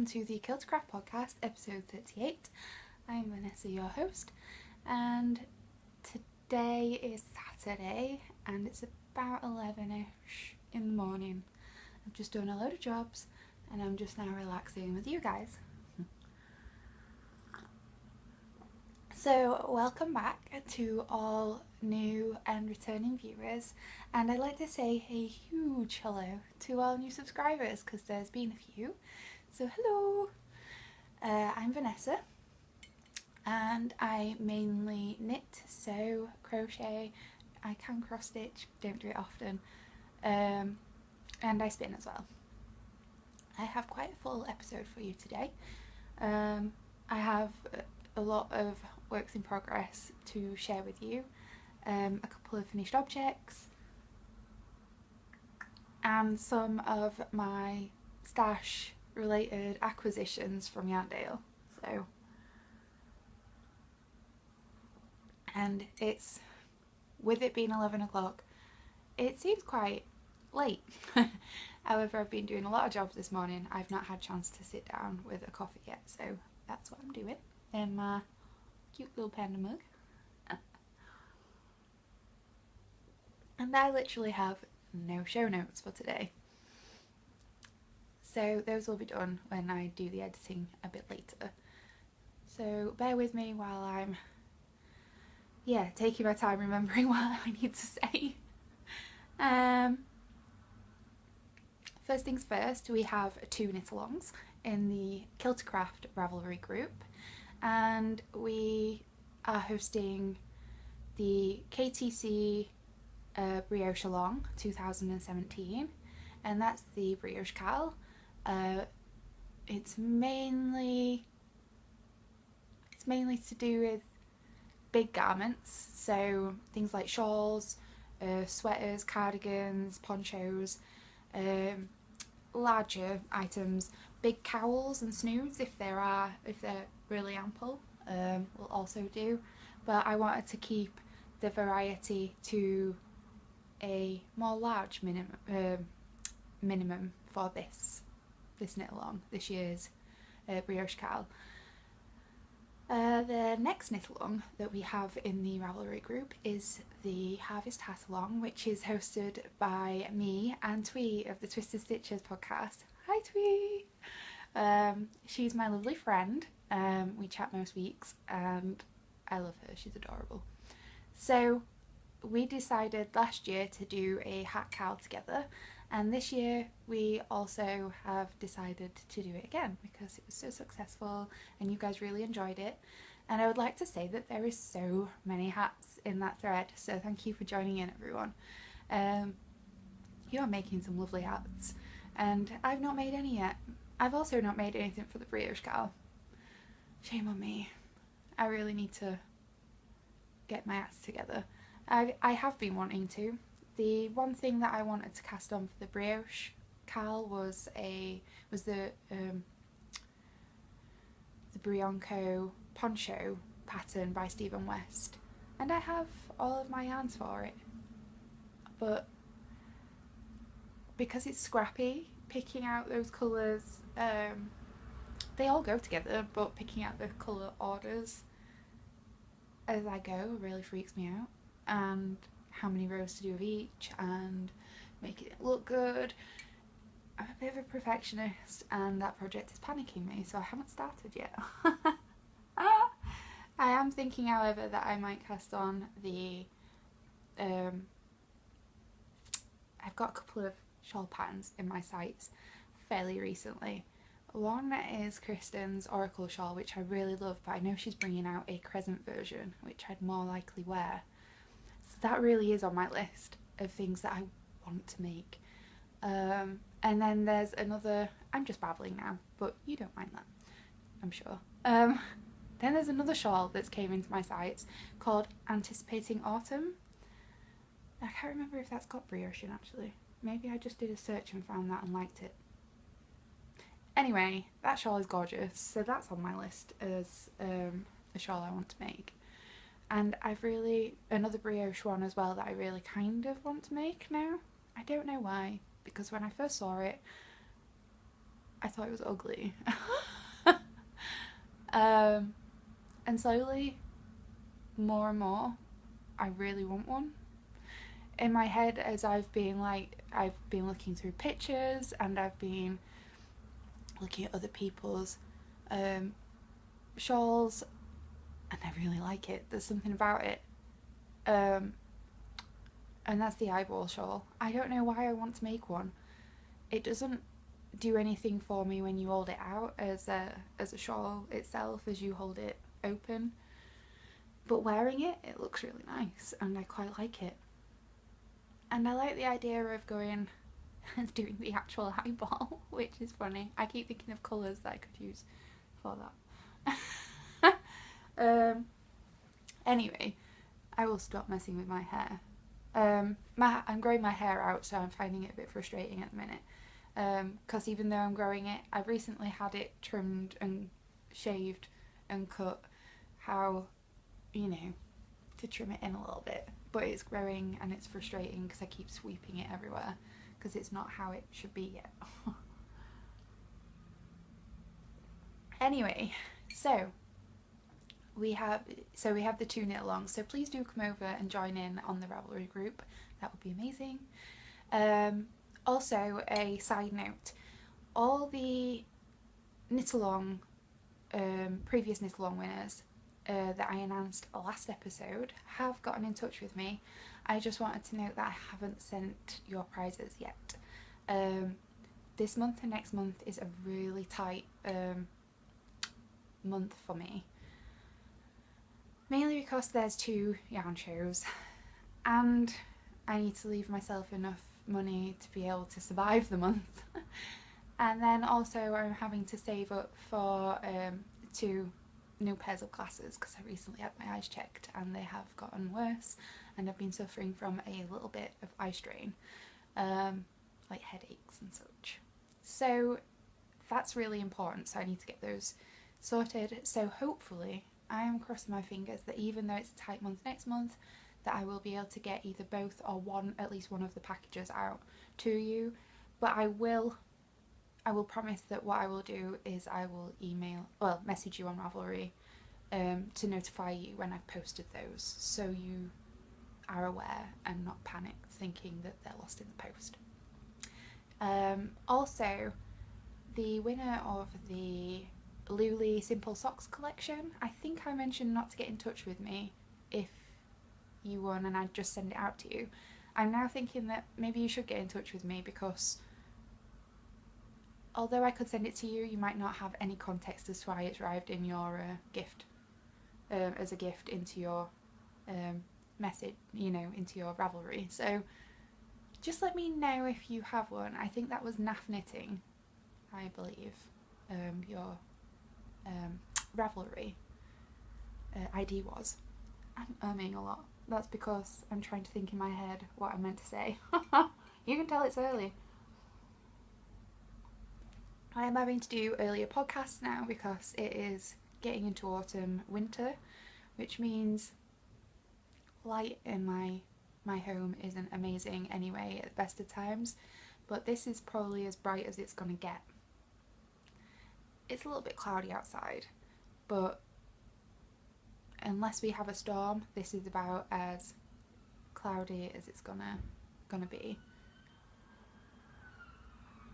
welcome to the Killtocraft podcast, episode 38. I'm Vanessa, your host, and today is Saturday and it's about 11ish in the morning. I've just done a load of jobs and I'm just now relaxing with you guys. So welcome back to all new and returning viewers, and I'd like to say a huge hello to all new subscribers because there's been a few. So hello, I'm Vanessa and I mainly knit, sew, crochet. I can cross stitch, don't do it often, and I spin as well. I have quite a full episode for you today. I have a lot of works in progress to share with you, a couple of finished objects and some of my stash related acquisitions from Yarndale. And it's, with it being 11 o'clock, it seems quite late. However, I've been doing a lot of jobs this morning. I've not had a chance to sit down with a coffee yet, so that's what I'm doing in my cute little panda mug. And I literally have no show notes for today, so those will be done when I do the editing a bit later. So bear with me while I'm taking my time remembering what I need to say. First things first, we have 2 knit-alongs in the Killtocraft Ravelry group, and we are hosting the KTC Brioche Along 2017, and that's the Brioche Cal. It's mainly to do with big garments, so things like shawls, sweaters, cardigans, ponchos, larger items, big cowls and snoods if they're really ample, will also do. But I wanted to keep the variety to a more large minimum for this knit along, this year's Brioche Cal. The next knit along that we have in the Ravelry group is the Harvest Hat along, which is hosted by me and Twee of the Twisted Stitches podcast. Hi Twee! She's my lovely friend. We chat most weeks and I love her, she's adorable. So we decided last year to do a hat cal together, and this year we also have decided to do it again because it was so successful and you guys really enjoyed it. And I would like to say that there is so many hats in that thread, so thank you for joining in, everyone. You are making some lovely hats and I've not made any yet. I've also not made anything for the Brioche Cal. Shame on me. I really need to get my acts together. I have been wanting to. The one thing that I wanted to cast on for the Brioche Cal was the Brionco poncho pattern by Stephen West, and I have all of my yarns for it, but because it's scrappy, picking out those colours, they all go together, but picking out the colour orders as I go really freaks me out, and how many rows to do of each and making it look good. I'm a bit of a perfectionist and that project is panicking me, so I haven't started yet. I am thinking, however, that I might cast on the I've got a couple of shawl patterns in my sights fairly recently. One is Kristen's Oracle shawl, which I really love, but I know she's bringing out a crescent version which I'd more likely wear. So that really is on my list of things that I want to make. And then there's another, I'm just babbling now, but you don't mind that, I'm sure. Then there's another shawl that's came into my sights called Anticipating Autumn. I can't remember if that's got brioche in, actually. Maybe I just did a search and found that and liked it. Anyway, that shawl is gorgeous, so that's on my list as a shawl I want to make. And another brioche one as well that I really kind of want to make now. I don't know why, because when I first saw it, I thought it was ugly. And slowly, more and more, I really want one. In my head, as I've been looking through pictures and I've been looking at other people's shawls, and I really like it. There's something about it. And that's the eyeball shawl. I don't know why I want to make one. It doesn't do anything for me when you hold it out as a shawl itself, as you hold it open. But wearing it, it looks really nice, and I quite like it. And I like the idea of going and doing the actual eyeball, which is funny. I keep thinking of colours that I could use for that. Anyway, I will stop messing with my hair. I'm growing my hair out, so I'm finding it a bit frustrating at the minute. Because even though I'm growing it, I've recently had it trimmed and shaved and cut. How, to trim it in a little bit. But it's growing and it's frustrating because I keep sweeping it everywhere because it's not how it should be yet. Anyway, so we have the 2 knit alongs, so please do come over and join in on the Ravelry group. That would be amazing. Also, a side note, all the knit along previous knit along winners that I announced last episode have gotten in touch with me. I just wanted to note that I haven't sent your prizes yet. This month and next month is a really tight month for me, mainly because there's 2 yarn shows and I need to leave myself enough money to be able to survive the month. And then also I'm having to save up for 2 new pairs of glasses because I recently had my eyes checked and they have gotten worse and I've been suffering from a little bit of eye strain, like headaches and such. So that's really important, so I need to get those sorted. So hopefully, I am crossing my fingers that even though it's a tight month next month, that I will be able to get either both or at least one of the packages out to you. But I will promise that what I will do is I will message you on Ravelry to notify you when I've posted those, so you are aware and not panic thinking that they're lost in the post. Also, the winner of the Luli Simple Socks collection, I think I mentioned not to get in touch with me if you won and I'd just send it out to you. I'm now thinking that maybe you should get in touch with me because although I could send it to you, you might not have any context as to why it's arrived in your gift, as a gift into your message, into your Ravelry. So just let me know if you have one. I think that was NAF Knitting, I believe, your Ravelry ID was. I'm umming a lot. That's because I'm trying to think in my head what I meant to say. You can tell it's early. I am having to do earlier podcasts now because it is getting into autumn, winter, which means light in my home isn't amazing anyway at the best of times, but this is probably as bright as it's gonna get. It's a little bit cloudy outside, but unless we have a storm, this is about as cloudy as it's gonna be.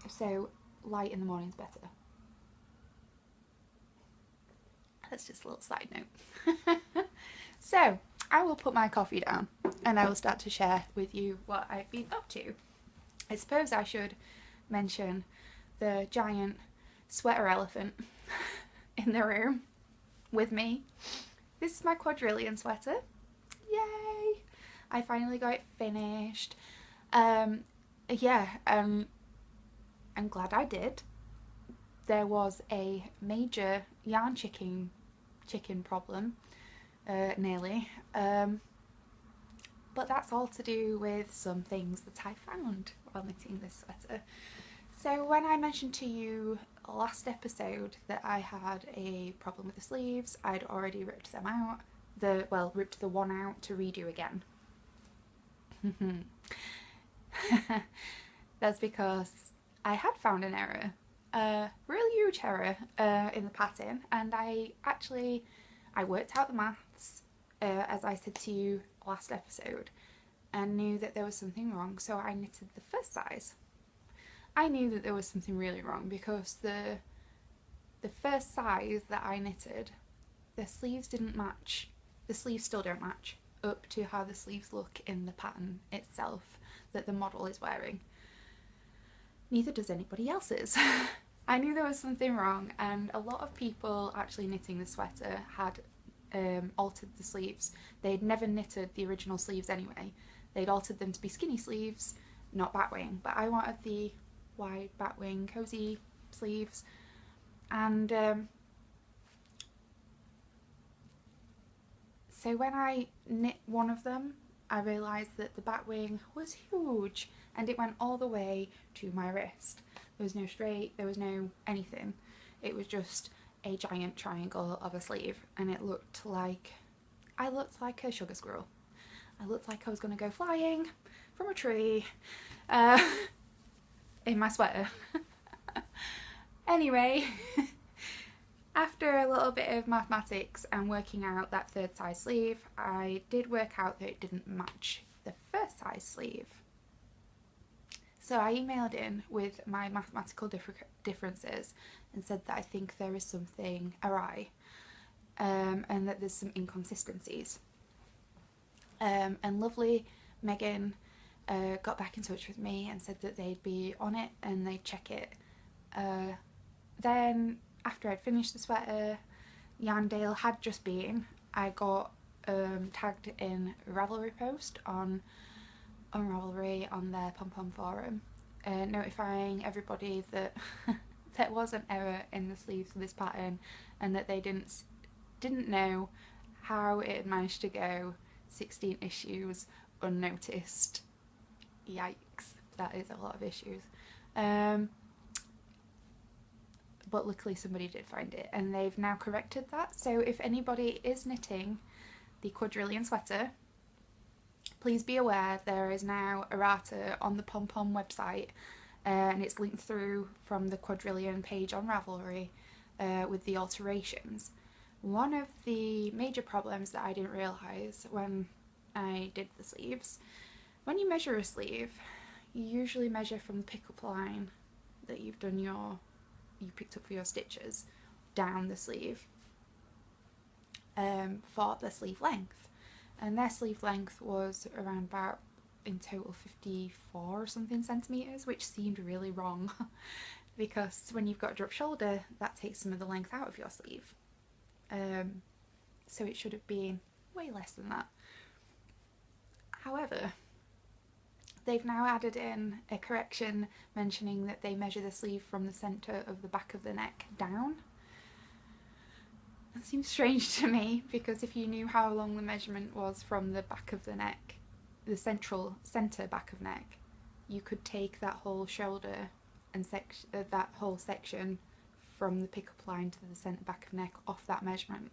So light in the morning is better. That's just a little side note. So I will put my coffee down and I will start to share with you what I've been up to. I suppose I should mention the giant sweater elephant in the room with me. This is my quadrillion sweater. Yay! I finally got it finished. I'm glad I did. There was a major yarn chicken problem, nearly. But that's all to do with some things that I found while knitting this sweater. So when I mentioned to you last episode that I had a problem with the sleeves, I'd already ripped them out. Ripped the one out to redo again. That's because I had found an error really huge error in the pattern, and I worked out the maths as I said to you last episode, and knew that there was something wrong, so I knitted the first size. I knew that there was something really wrong because the first size that I knitted, the sleeves didn't match. The sleeves still don't match up to how the sleeves look in the pattern itself that the model is wearing. Neither does anybody else's. I knew there was something wrong, and a lot of people actually knitting the sweater had altered the sleeves. They'd never knitted the original sleeves anyway. They'd altered them to be skinny sleeves, not batwing, but I wanted the wide batwing cozy sleeves, and so when I knit one of them, I realised that the batwing was huge, and it went all the way to my wrist. There was no straight, there was no anything. It was just a giant triangle of a sleeve, and it looked like I looked like a sugar squirrel. I looked like I was going to go flying from a tree in my sweater. Anyway, after a little bit of mathematics and working out that third size sleeve, I did work out that it didn't match the first size sleeve. So I emailed in with my mathematical differences and said that I think there is something awry, and that there's some inconsistencies. And lovely Megan got back in touch with me and said that they'd be on it and they'd check it. Then after I'd finished the sweater, Yarndale had just been, I got tagged in a Ravelry post on Ravelry on their pom-pom forum, notifying everybody that there was an error in the sleeves of this pattern and that they didn't know how it had managed to go 16 issues unnoticed. Yikes, that is a lot of issues. But luckily somebody did find it, and they've now corrected that. So if anybody is knitting the quadrillion sweater, please be aware there is now errata on the pom-pom website, and it's linked through from the quadrillion page on Ravelry with the alterations. One of the major problems that I didn't realise when I did the sleeves, when you measure a sleeve, you usually measure from the pick-up line that you picked up for your stitches down the sleeve for the sleeve length, and their sleeve length was around about in total 54 or something centimetres, which seemed really wrong because when you've got a drop shoulder that takes some of the length out of your sleeve, so it should have been way less than that. However, they've now added in a correction mentioning that they measure the sleeve from the centre of the back of the neck down. That seems strange to me, because if you knew how long the measurement was from the back of the neck, the centre back of neck, you could take that whole shoulder and that whole section from the pick-up line to the centre back of neck off that measurement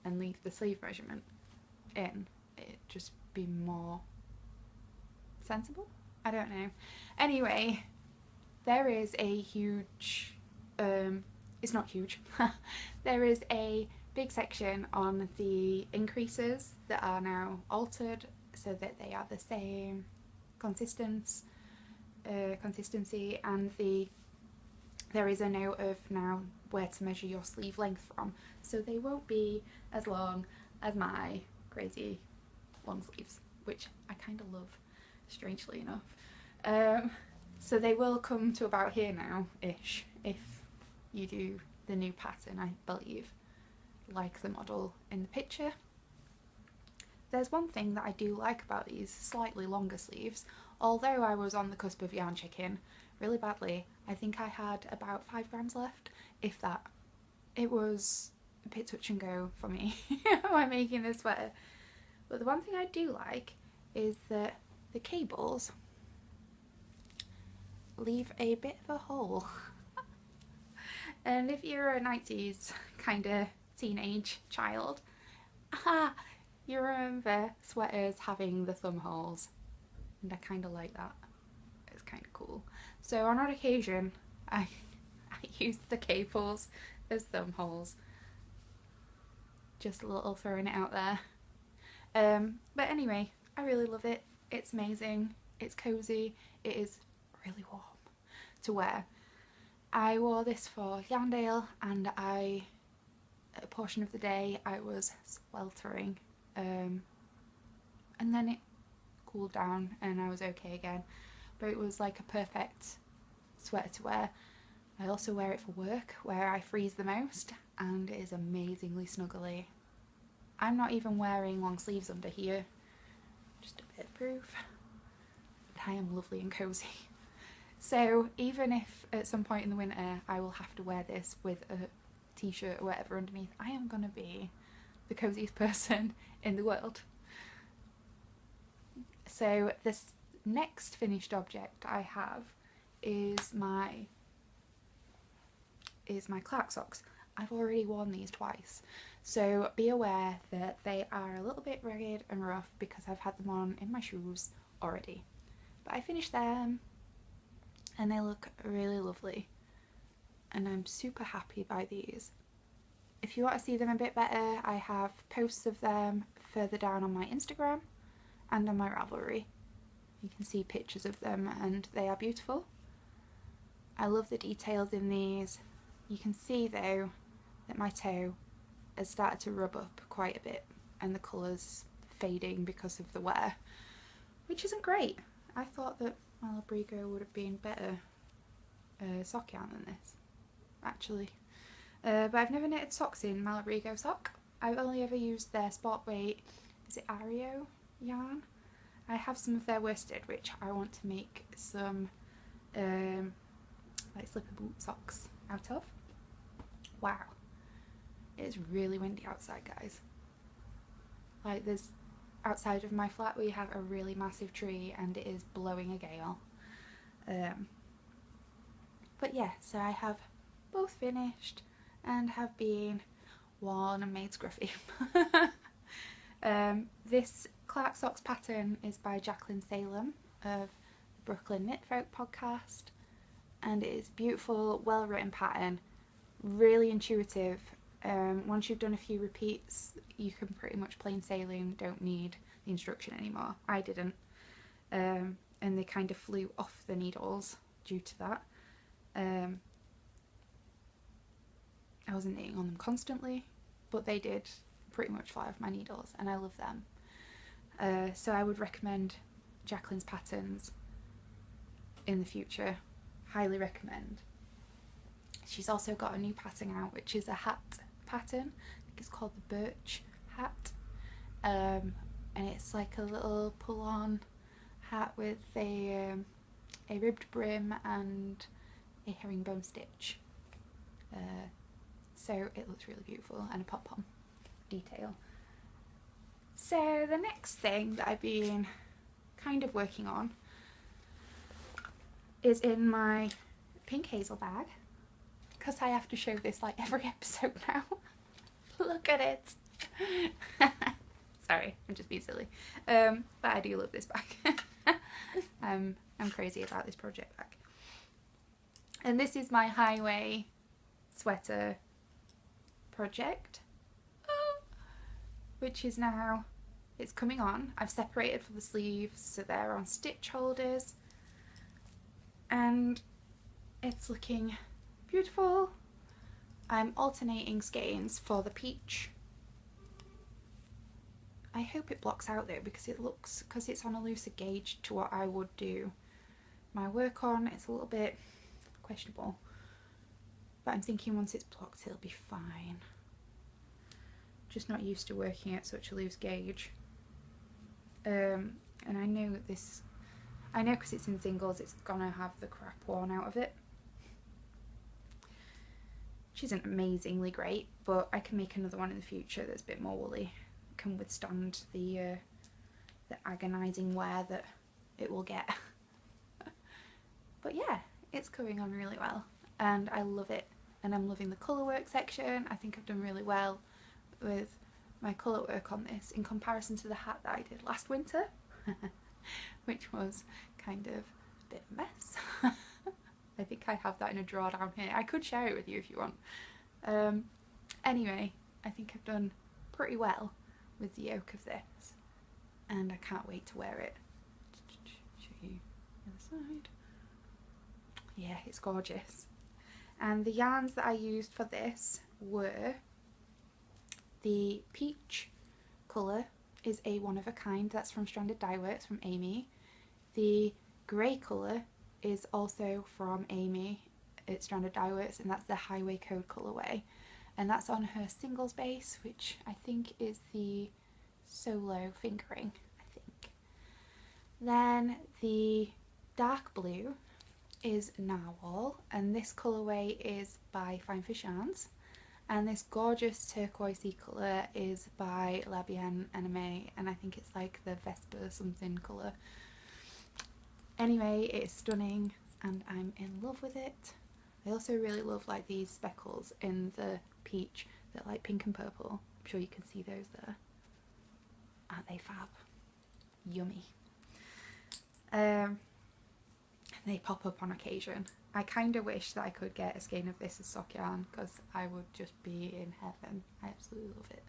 and leave the sleeve measurement in. It'd just be more sensible? I don't know. Anyway, there is a huge, it's not huge, there is a big section on the increases that are now altered so that they are the same consistency, and there is a note of now where to measure your sleeve length from, so they won't be as long as my crazy long sleeves, which I kind of love, strangely enough. So they will come to about here now ish if you do the new pattern, I believe, like the model in the picture. There's one thing that I do like about these slightly longer sleeves. Although I was on the cusp of yarn checking really badly, I think I had about 5 grams left, if that. It was a bit touch and go for me when making this sweater. But the one thing I do like is that the cables leave a bit of a hole. And if you're a 90s kind of teenage child, you remember sweaters having the thumb holes, and I kind of like that. It's kind of cool. So on odd occasion I I used the cables as thumb holes. Just a little throwing it out there. But anyway, I really love it. It's amazing. It's cozy. It is really warm to wear. I wore this for Yarndale, and a portion of the day I was sweltering, and then it cooled down and I was okay again. But it was like a perfect sweater to wear. I also wear it for work, where I freeze the most, and it is amazingly snuggly. I'm not even wearing long sleeves under here, just a bit of proof that I am lovely and cozy. So even if at some point in the winter I will have to wear this with a t-shirt or whatever underneath, I am gonna be the coziest person in the world. So this next finished object I have is my Clark socks. I've already worn these twice, so be aware that they are a little bit ragged and rough because I've had them on in my shoes already. But I finished them and they look really lovely, and I'm super happy by these. If you want to see them a bit better, I have posts of them further down on my Instagram and on my Ravelry. You can see pictures of them and they are beautiful. I love the details in these. You can see though that my toe has started to rub up quite a bit and the colour's fading because of the wear, which isn't great. I thought that Malabrigo would have been better sock yarn than this, actually. But I've never knitted socks in Malabrigo sock. I've only ever used their sport weight, is it Ario yarn? I have some of their worsted, which I want to make some like slipper boot socks out of. Wow, it's really windy outside, guys. Like, there's outside of my flat we have a really massive tree and it is blowing a gale. But yeah, so I have both finished and have been worn and made scruffy. This Clark Socks pattern is by Jacqueline Salem of the Brooklyn Knit Folk podcast, and it is beautiful, well written pattern, really intuitive. Once you've done a few repeats you can pretty much plain sailing, don't need the instruction anymore. I didn't, and they kind of flew off the needles due to that. I wasn't knitting on them constantly, but they did pretty much fly off my needles and I love them. So I would recommend Jacqueline's patterns in the future, highly recommend. She's also got a new pattern out which is a hat pattern. I think it's called the Birch hat, and it's like a little pull-on hat with a ribbed brim and a herringbone stitch. So it looks really beautiful, and a pop-on detail. So the next thing that I've been kind of working on is in my pink hazel bag, because I have to show this like every episode now. Look at it. Sorry, I'm just being silly. But I do love this bag. I'm crazy about this project bag. And this is my highway sweater project, which is now, it's coming on. I've separated for the sleeves so they're on stitch holders, and it's looking beautiful. I'm alternating skeins for the peach. I hope it blocks out though, because it's on a looser gauge to what I would do my work on. It's a little bit questionable, but I'm thinking once it's blocked it'll be fine. Just not used to working at such a loose gauge. And I know this, I know because it's in singles it's gonna have the crap worn out of it, which isn't amazingly great, but I can make another one in the future that's a bit more woolly, can withstand the agonising wear that it will get. But yeah, it's going on really well and I love it, and I'm loving the colour work section. I think I've done really well with my colour work on this in comparison to the hat that I did last winter, which was kind of a bit of a mess. I think I have that in a drawer down here. I could share it with you if you want. Anyway, I think I've done pretty well with the yoke of this, and I can't wait to wear it. Show you the other side. Yeah, it's gorgeous. And the yarns that I used for this were the peach colour is a one of a kind, that's from Stranded Dye Works from Amy. The grey colour is also from Amy at Stranded Dye Works, and that's the Highway Code colourway, and that's on her singles base, which I think is the solo fingering, I think. Then the dark blue is Narwhal, and this colourway is by Fine Fish Yarns, and this gorgeous turquoisey colour is by La Bien Anime, and I think it's like the Vesper something colour. Anyway, it's stunning and I'm in love with it. I also really love like these speckles in the peach that are like pink and purple. I'm sure you can see those there. Aren't they fab? Yummy. They pop up on occasion. I kind of wish that I could get a skein of this as sock yarn, because I would just be in heaven. I absolutely love it.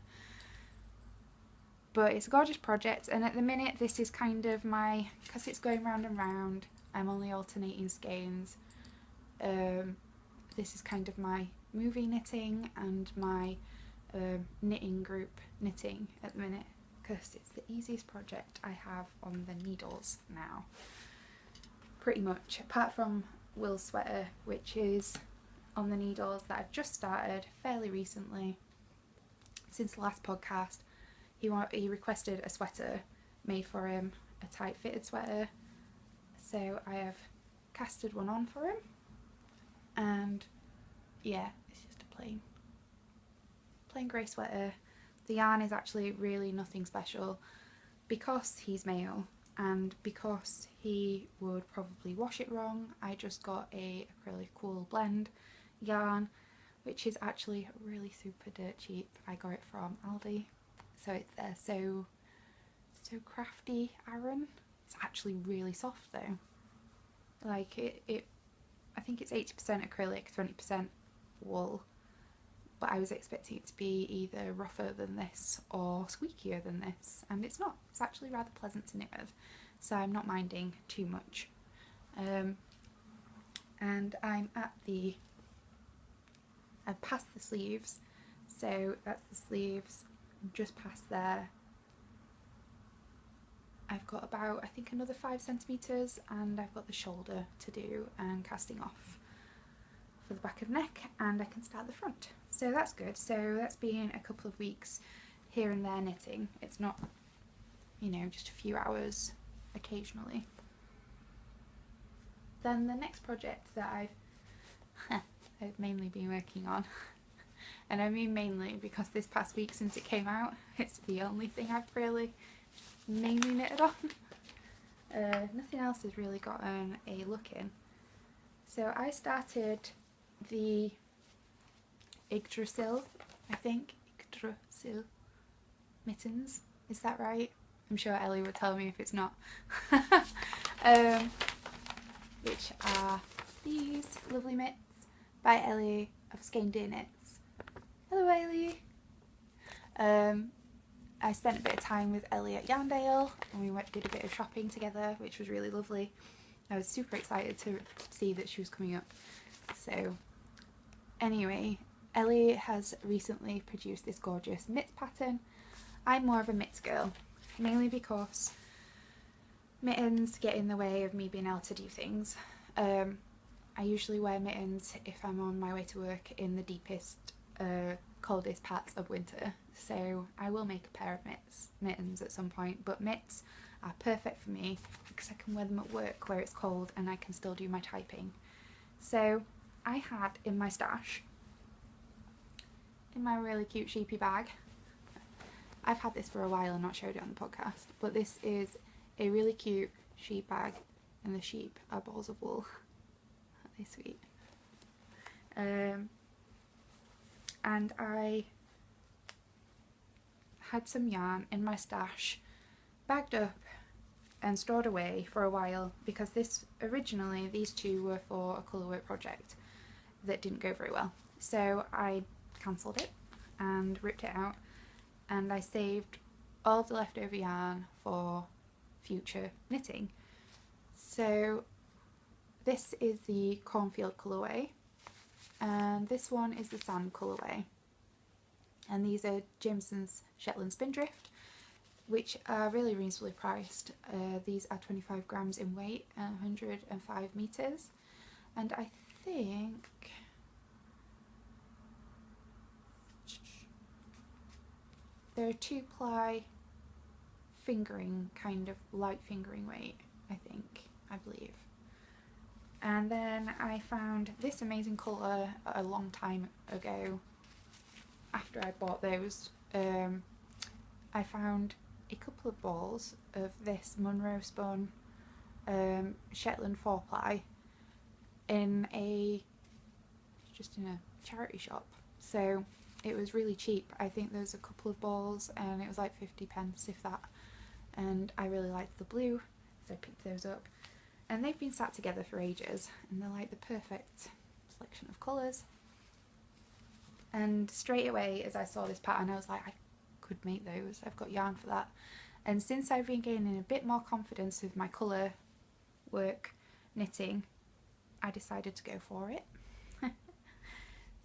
But it's a gorgeous project, and at the minute this is kind of my, because it's going round and round, I'm only alternating skeins. This is kind of my movie knitting and my knitting group knitting at the minute, because it's the easiest project I have on the needles now. Pretty much, apart from Will's sweater, which is on the needles that I've just started fairly recently. Since the last podcast, he requested a sweater made for him, a tight fitted sweater, so I have casted one on for him, and yeah, it's just a plain grey sweater. The yarn is actually really nothing special, because he's male and because he would probably wash it wrong. I just got a acrylic wool blend yarn, which is actually really super dirt cheap. I got it from Aldi, so it's their so crafty Aran. It's actually really soft though. Like it I think it's 80% acrylic, 20% wool, but I was expecting it to be either rougher than this or squeakier than this, and it's not. It's actually rather pleasant to knit with, so I'm not minding too much. And I'm at I've passed the sleeves, so that's the sleeves. I'm just past there. I've got about, I think, another 5 centimetres, and I've got the shoulder to do and casting off for the back of neck, and I can start the front. So that's good. So that's been a couple of weeks here and there knitting. It's not, you know, just a few hours occasionally. Then the next project that I've mainly been working on, and I mean mainly because this past week since it came out, it's the only thing I've really mainly knitted on. Nothing else has really gotten a look in. So I started the Yggdrasil, I think, Yggdrasil mittens, is that right? I'm sure Ellie would tell me if it's not. Which are these lovely mitts by Ellie of Skein Deer Knits. Hello Ellie! I spent a bit of time with Ellie at Yarndale, and we did a bit of shopping together, which was really lovely. I was super excited to see that she was coming up. So anyway, Ellie has recently produced this gorgeous mitts pattern. I'm more of a mitts girl, mainly because mittens get in the way of me being able to do things. I usually wear mittens if I'm on my way to work in the deepest, coldest parts of winter, so I will make a pair of mittens at some point, but mitts are perfect for me because I can wear them at work where it's cold and I can still do my typing. So I had in my stash, in my really cute sheepy bag, I've had this for a while and not showed it on the podcast, but this is a really cute sheep bag, and the sheep are balls of wool. Aren't they sweet? And I had some yarn in my stash bagged up and stored away for a while, because originally these two were for a colourwork project that didn't go very well. So I cancelled it and ripped it out, and I saved all the leftover yarn for future knitting. So this is the cornfield colourway, and this one is the sand colourway, and these are Jameson's Shetland Spindrift, which are really reasonably priced. These are 25 grams in weight and 105 metres, and I think they're a 2-ply fingering, kind of light fingering weight, I believe. And then I found this amazing colour a long time ago after I bought those. I found a couple of balls of this Munro spun Shetland 4-ply just in a charity shop. So it was really cheap. I think there's a couple of balls and it was like 50p, if that. And I really liked the blue, so I picked those up. And they've been sat together for ages, and they're like the perfect selection of colours. And straight away, as I saw this pattern, I was like, I could make those. I've got yarn for that. And since I've been gaining a bit more confidence with my colour work knitting, I decided to go for it.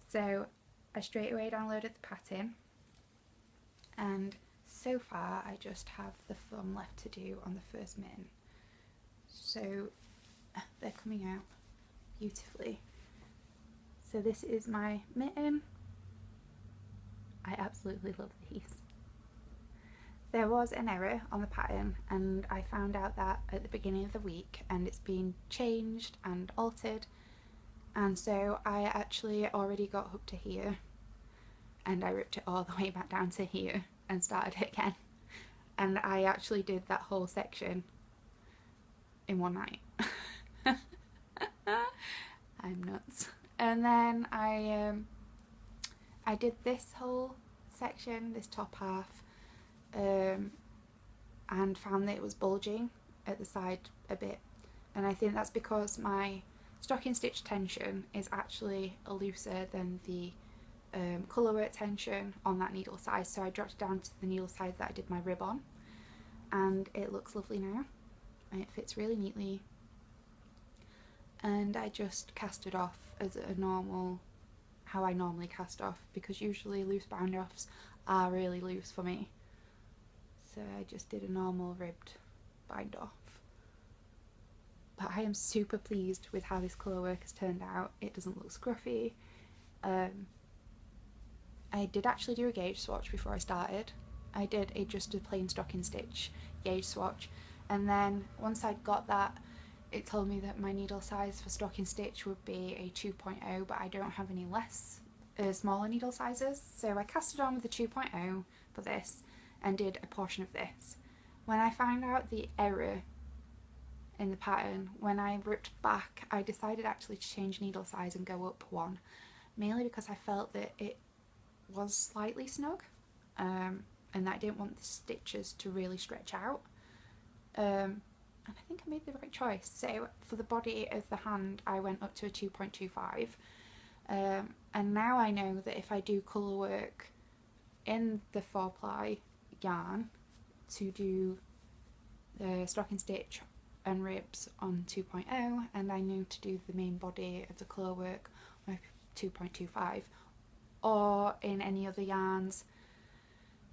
So I straight away downloaded the pattern, and so far I just have the thumb left to do on the first mitten. So they're coming out beautifully. So this is my mitten. I absolutely love these. There was an error on the pattern, and I found out that at the beginning of the week, and it's been changed and altered, and so I actually already got up to here, and I ripped it all the way back down to here and started it again, and I actually did that whole section in one night. I'm nuts. And then I did this whole section, this top half, and found that it was bulging at the side a bit, and I think that's because my stocking stitch tension is actually looser than the colourwork tension on that needle size, so I dropped it down to the needle size that I did my rib on, and it looks lovely now, and it fits really neatly. And I just cast it off as a normal, how I normally cast off, because usually loose bind offs are really loose for me, so I just did a normal ribbed bind off. But I am super pleased with how this colour work has turned out. It doesn't look scruffy. I did actually do a gauge swatch before I started. I did just a plain stocking stitch gauge swatch, and then once I'd got that, it told me that my needle size for stocking stitch would be a 2.0, but I don't have any smaller needle sizes, so I cast it on with the 2.0 for this and did a portion of this. When I found out the error in the pattern, when I ripped back, I decided actually to change needle size and go up one, mainly because I felt that it was slightly snug, and that I didn't want the stitches to really stretch out. And I think I made the right choice. So for the body of the hand, I went up to a 2.25, and now I know that if I do colour work in the 4-ply yarn to do the stocking stitch and ribs on 2.0, and I know to do the main body of the colour work on 2.25, or in any other yarns,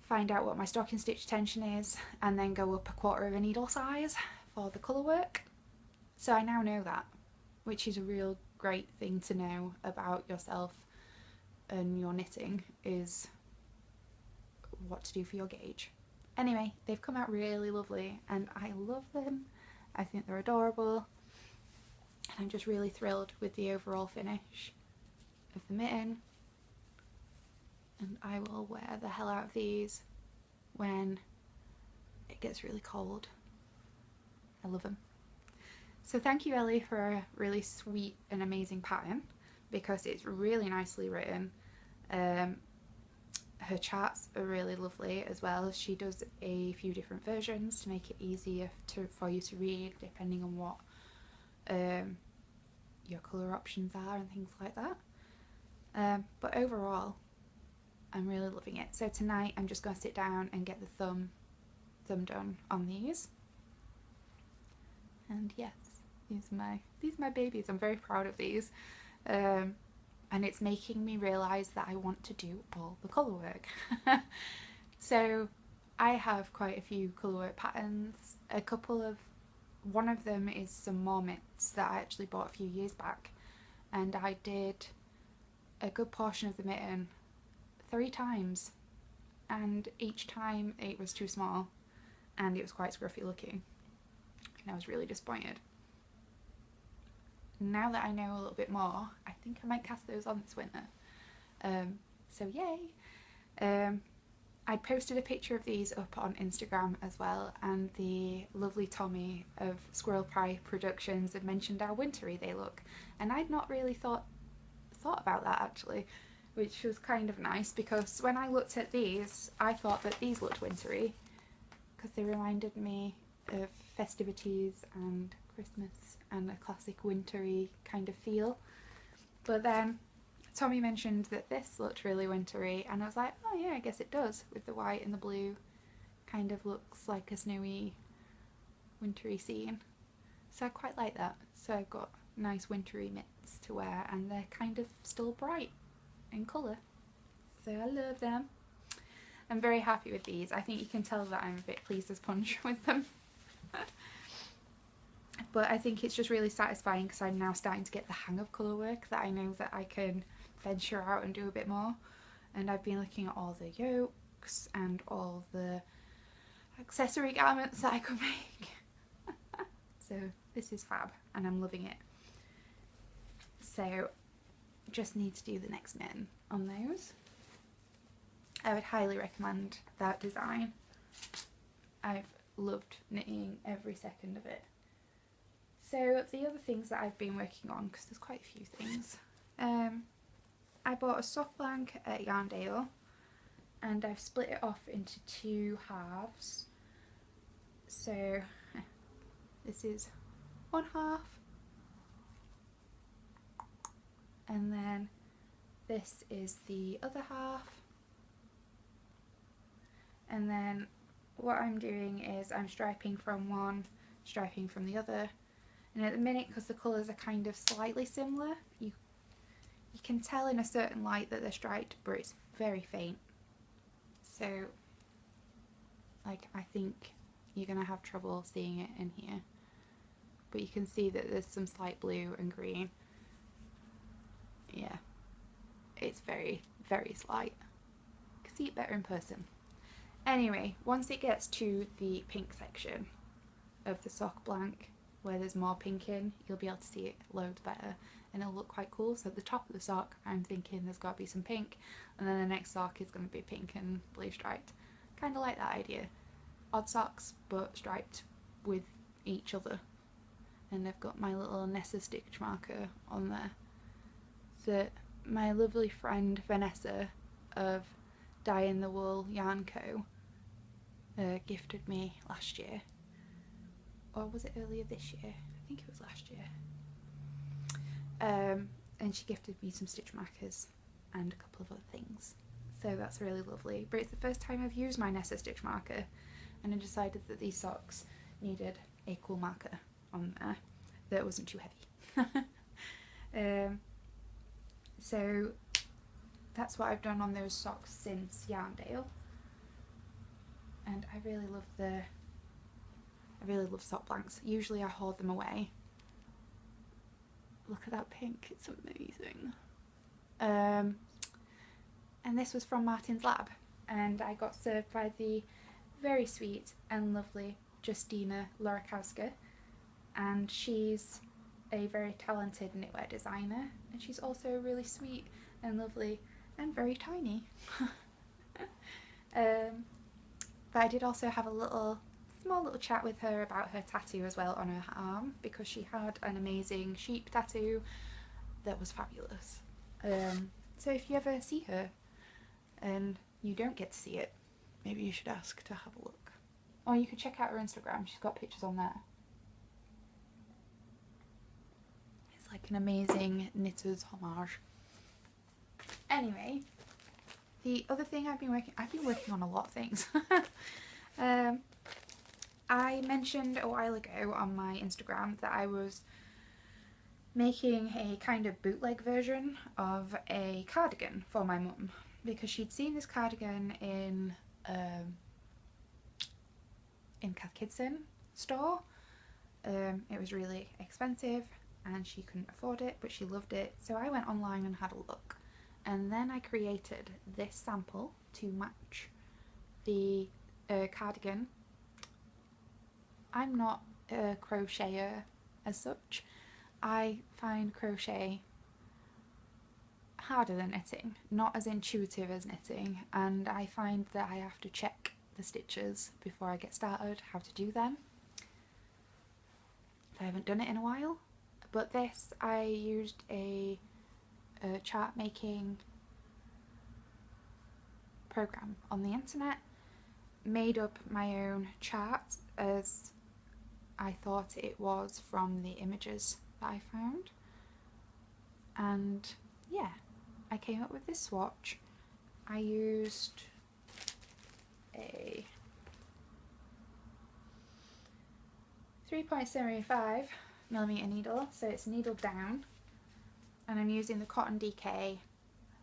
find out what my stocking stitch tension is and then go up a quarter of a needle size for the colour work. So I now know that, which is a real great thing to know about yourself and your knitting, is what to do for your gauge. Anyway, they've come out really lovely and I love them. I think they're adorable, and I'm just really thrilled with the overall finish of the mitten, and I will wear the hell out of these when it gets really cold. I love them. So thank you, Ellie, for a really sweet and amazing pattern, because it's really nicely written. Her her charts are really lovely as well. She does a few different versions to make it easier for you to read depending on what your colour options are and things like that. But overall, I'm really loving it. So tonight I'm just going to sit down and get the thumb done on these. And yes, these are my babies. I'm very proud of these. And it's making me realise that I want to do all the colour work. So I have quite a few colour work patterns. One of them is some more mitts that I actually bought a few years back, and I did a good portion of the mitten 3 times, and each time it was too small and it was quite scruffy looking, and I was really disappointed. Now that I know a little bit more, I think I might cast those on this winter. So yay! I posted a picture of these up on Instagram as well, and the lovely Tommy of Squirrel Pie Productions had mentioned how wintry they look, and I'd not really thought about that actually, which was kind of nice, because when I looked at these I thought that these looked wintry because they reminded me of festivities and Christmas and a classic wintry kind of feel. But then Tommy mentioned that this looked really wintry, and I was like, oh yeah, I guess it does, with the white and the blue. Kind of looks like a snowy wintry scene, so I quite like that. So I've got nice wintry mitts to wear, and they're kind of still bright in colour, so I love them. I'm very happy with these. I think you can tell that I'm a bit pleased as punch with them. But I think it's just really satisfying because I'm now starting to get the hang of colour work, that I know that I can venture out and do a bit more. And I've been looking at all the yokes and all the accessory garments that I could make. So this is fab and I'm loving it. So just need to do the next mitten on those. I would highly recommend that design. I've loved knitting every second of it. So the other things that I've been working on, because there's quite a few things, I bought a sock blank at Yarndale, and I've split it off into 2 halves. So this is 1 half, and then this is the other half, and then what I'm doing is I'm striping from one, striping from the other. And at the minute, because the colours are kind of slightly similar, you can tell in a certain light that they're striped, but it's very faint. So, like, I think you're going to have trouble seeing it in here. But you can see that there's some slight blue and green. Yeah, it's very, very slight. You can see it better in person. Anyway, once it gets to the pink section of the sock blank, where there's more pink in, you'll be able to see it loads better and it'll look quite cool. So at the top of the sock, I'm thinking there's got to be some pink, and then the next sock is going to be pink and blue striped. Kind of like that idea. Odd socks, but striped with each other. And I've got my little Nessa stitch marker on there that my lovely friend Vanessa of Dye in the Wool Yarn Co. Gifted me last year. Or was it earlier this year? I think it was last year. And she gifted me some stitch markers and a couple of other things. So that's really lovely. But it's the first time I've used my Nessa stitch marker, and I decided that these socks needed a cool marker on there that wasn't too heavy. So that's what I've done on those socks since Yarndale. And I really love sock blanks. Usually I hoard them away. Look at that pink, it's amazing. And this was from Martin's Lab, and I got served by the very sweet and lovely Justina Lorakowska, and she's a very talented knitwear designer, and she's also really sweet and lovely and very tiny. But I did also have a small little chat with her about her tattoo as well on her arm, because she had an amazing sheep tattoo that was fabulous. So if you ever see her and you don't get to see it. Maybe you should ask to have a look. Or you could check out her Instagram, she's got pictures on there. It's like an amazing knitter's homage. Anyway, the other thing I've been working on a lot of things. I mentioned a while ago on my Instagram that I was making a kind of bootleg version of a cardigan for my mum, because she'd seen this cardigan in Cath Kidston store. It was really expensive and she couldn't afford it, but she loved it, so I went online and had a look, and then I created this sample to match the cardigan. I'm not a crocheter as such. I find crochet harder than knitting, not as intuitive as knitting, and I find that I have to check the stitches before I get started, how to do them. I haven't done it in a while, but this, I used a chart making program on the internet, made up my own chart as I thought it was from the images that I found, and yeah, I came up with this swatch. I used a 3.75mm needle, so it's needle down, and I'm using the Cotton DK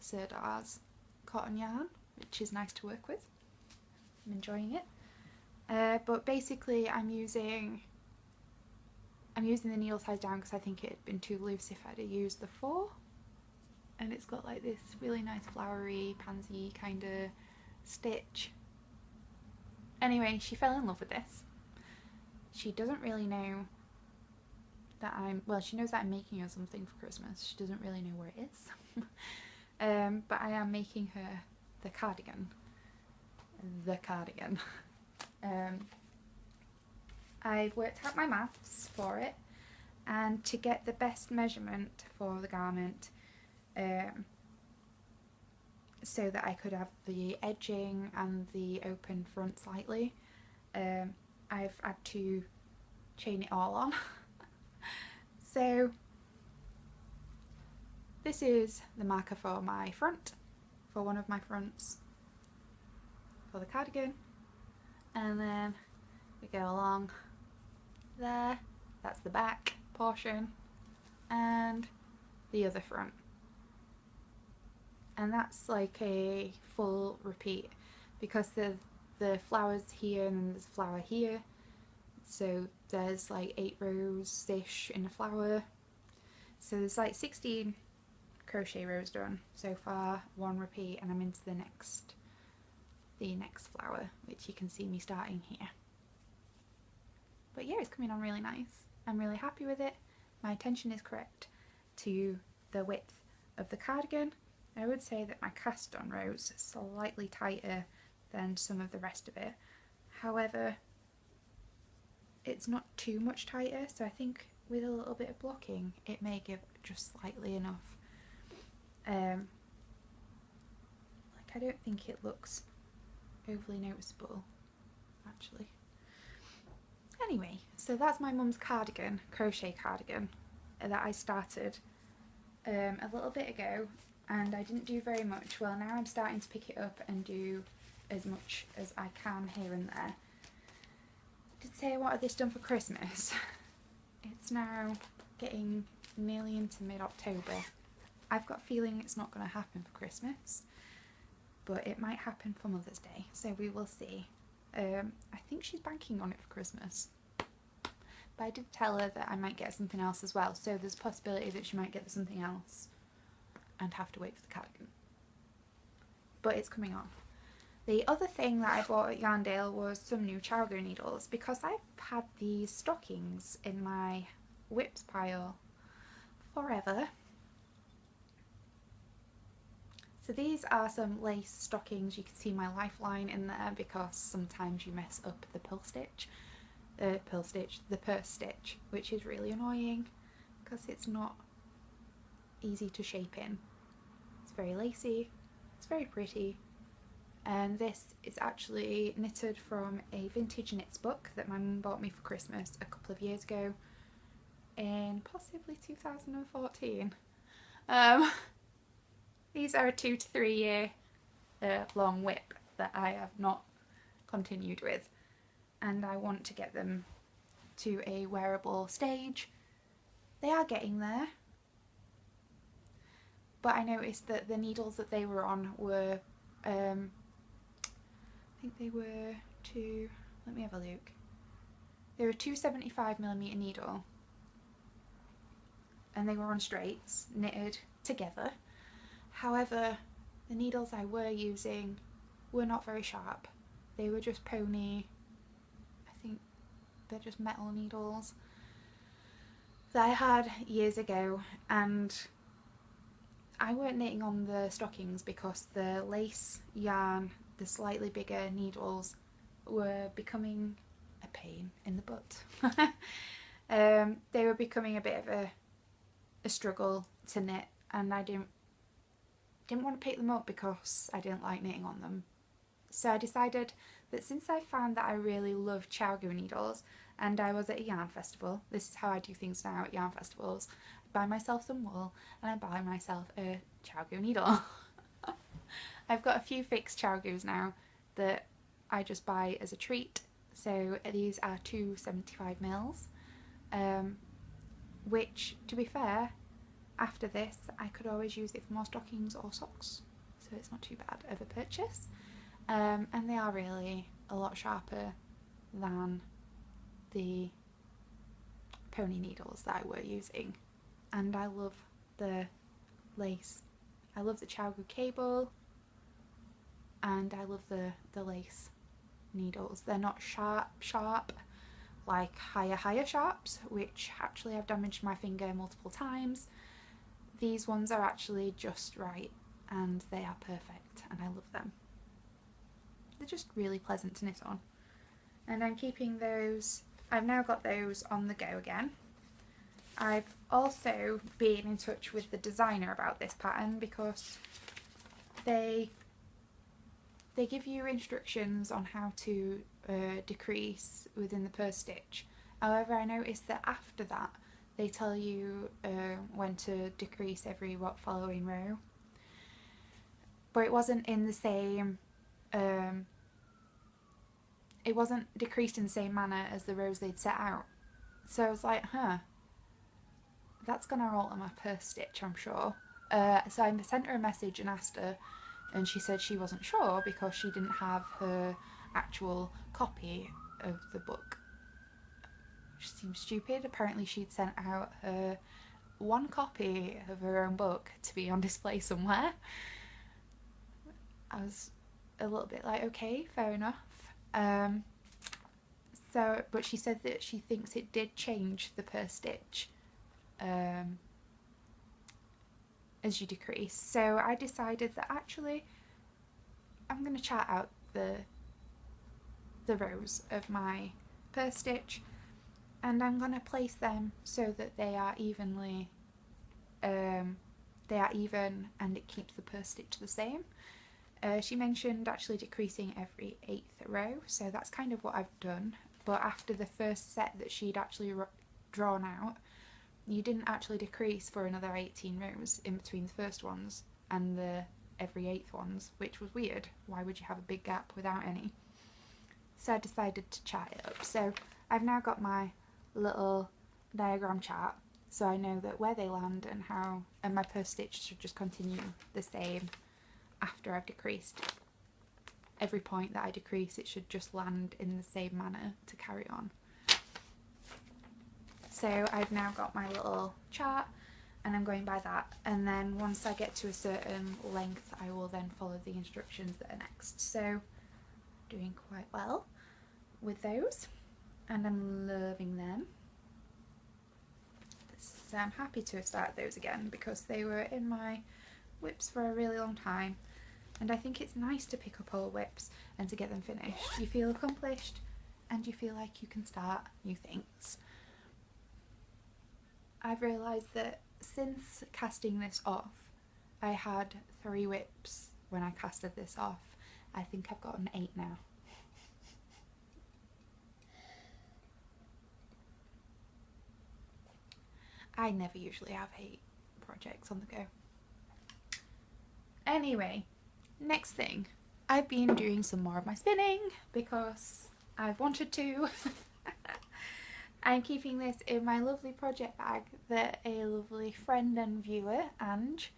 Serdars cotton yarn, which is nice to work with. I'm enjoying it. But basically I'm using the needle size down because I think it had been too loose if I'd have used the 4. And it's got like this really nice flowery, pansy kind of stitch. Anyway, she fell in love with this. She doesn't really know that she knows that I'm making her something for Christmas. She doesn't really know where it is. But I am making her the cardigan. I've worked out my maths for it, and to get the best measurement for the garment, so that I could have the edging and the open front slightly, I've had to chain it all on. So this is the marker for my front, for one of my fronts for the cardigan, and then we go along there, that's the back portion, and the other front, and that's like a full repeat because the flowers here and then there's a flower here, so there's like 8 rows ish in a flower, so there's like 16 crochet rows done so far, 1 repeat, and I'm into the next flower, which you can see me starting here. But yeah, it's coming on really nice. I'm really happy with it. My attention is correct to the width of the cardigan. I would say that my cast on rows are slightly tighter than some of the rest of it. However, it's not too much tighter, so I think with a little bit of blocking it may give just slightly enough. Like, I don't think it looks overly noticeable actually. Anyway, so that's my mum's cardigan, crochet cardigan, that I started a little bit ago, and I didn't do very much. Well, now I'm starting to pick it up and do as much as I can here and there. I did say I wanted this done for Christmas. It's now getting nearly into mid-October. I've got a feeling it's not going to happen for Christmas, but it might happen for Mother's Day, so we will see. I think she's banking on it for Christmas, but I did tell her that I might get something else as well, so there's a possibility that she might get something else and have to wait for the cardigan, but it's coming on. The other thing that I bought at Yarndale was some new Chowgo needles, because I've had these stockings in my whips pile forever. So these are some lace stockings. You can see my lifeline in there because sometimes you mess up the purse stitch, which is really annoying because it's not easy to shape in. It's very lacy, it's very pretty, And this is actually knitted from a vintage knits book that my mum bought me for Christmas a couple of years ago in possibly 2014. These are a 2 to 3 year long whip that I have not continued with, and I want to get them to a wearable stage. They are getting there, but I noticed that the needles that they were on were, I think they were let me have a look. They were 275mm needle, and they were on straights, knitted together. However, the needles I were using were not very sharp. They were just pony, I think they're just metal needles that I had years ago, and I weren't knitting on the stockings because the lace yarn, the slightly bigger needles, were becoming a pain in the butt. They were becoming a bit of a struggle to knit, and I didn't want to pick them up because I didn't like knitting on them. So I decided that since I found that I really love Chow-goo needles, and I was at a yarn festival, this is how I do things now at yarn festivals, I buy myself some wool and I buy myself a Chow-goo needle. I've got a few fixed Chow-goos now that I just buy as a treat. So these are 275mm, which, to be fair, after this I could always use it for more stockings or socks, so it's not too bad of a purchase. And they are really a lot sharper than the pony needles that I were using. And I love the lace. I love the Chow-goo cable, and I love the lace needles. They're not sharp like higher sharps, which actually I've damaged my finger multiple times. These ones are actually just right, and they are perfect, and I love them. They're just really pleasant to knit on. And I'm keeping those, I've now got those on the go again. I've also been in touch with the designer about this pattern because they give you instructions on how to decrease within the purse stitch. However, I noticed that after that they tell you when to decrease every following row, but it wasn't in the same it wasn't decreased in the same manner as the rows they'd set out. So I was like, that's gonna alter my purse stitch, I'm sure. So I sent her a message and asked her, and she said she wasn't sure because she didn't have her actual copy of the book. Which seems stupid. Apparently she'd sent out her one copy of her own book to be on display somewhere. I was a little bit like, okay, fair enough. But she said that she thinks it did change the purse stitch as you decrease. So I decided that actually I'm going to chart out the rows of my purse stitch, and I'm going to place them so that they are evenly even, and it keeps the purse stitch the same. She mentioned actually decreasing every 8th row, so that's kind of what I've done. But after the first set that she'd actually drawn out, you didn't actually decrease for another 18 rows in between the first ones and the every 8th ones, which was weird. Why would you have a big gap without any? So I decided to chart it up. So I've now got my little diagram chart, so I know that where they land and how, and my purse stitch should just continue the same after I've decreased. Every point that I decrease, it should just land in the same manner to carry on. So I've now got my little chart and I'm going by that, and then once I get to a certain length I will then follow the instructions that are next. So doing quite well with those and I'm loving them. So I'm happy to have started those again because they were in my whips for a really long time, and I think it's nice to pick up old whips and to get them finished. You feel accomplished and you feel like you can start new things. I've realised that since casting this off, I had 3 whips when I casted this off, I think I've got an 8 now. I never usually have 8 projects on the go. Anyway, next thing. I've been doing some more of my spinning because I've wanted to. I'm keeping this in my lovely project bag that a lovely friend and viewer, Ange,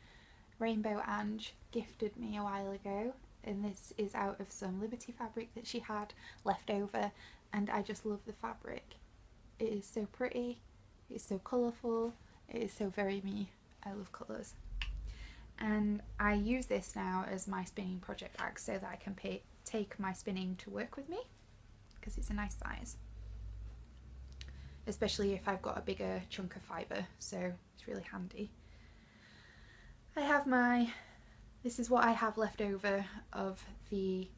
Rainbow Ange, gifted me a while ago. And this is out of some Liberty fabric that she had left over, and I just love the fabric. It is so pretty, it's so colourful, it is so very me. I love colours. And I use this now as my spinning project bag so that I can take my spinning to work with me, because it's a nice size. Especially if I've got a bigger chunk of fibre, so it's really handy. I have this is what I have left over of the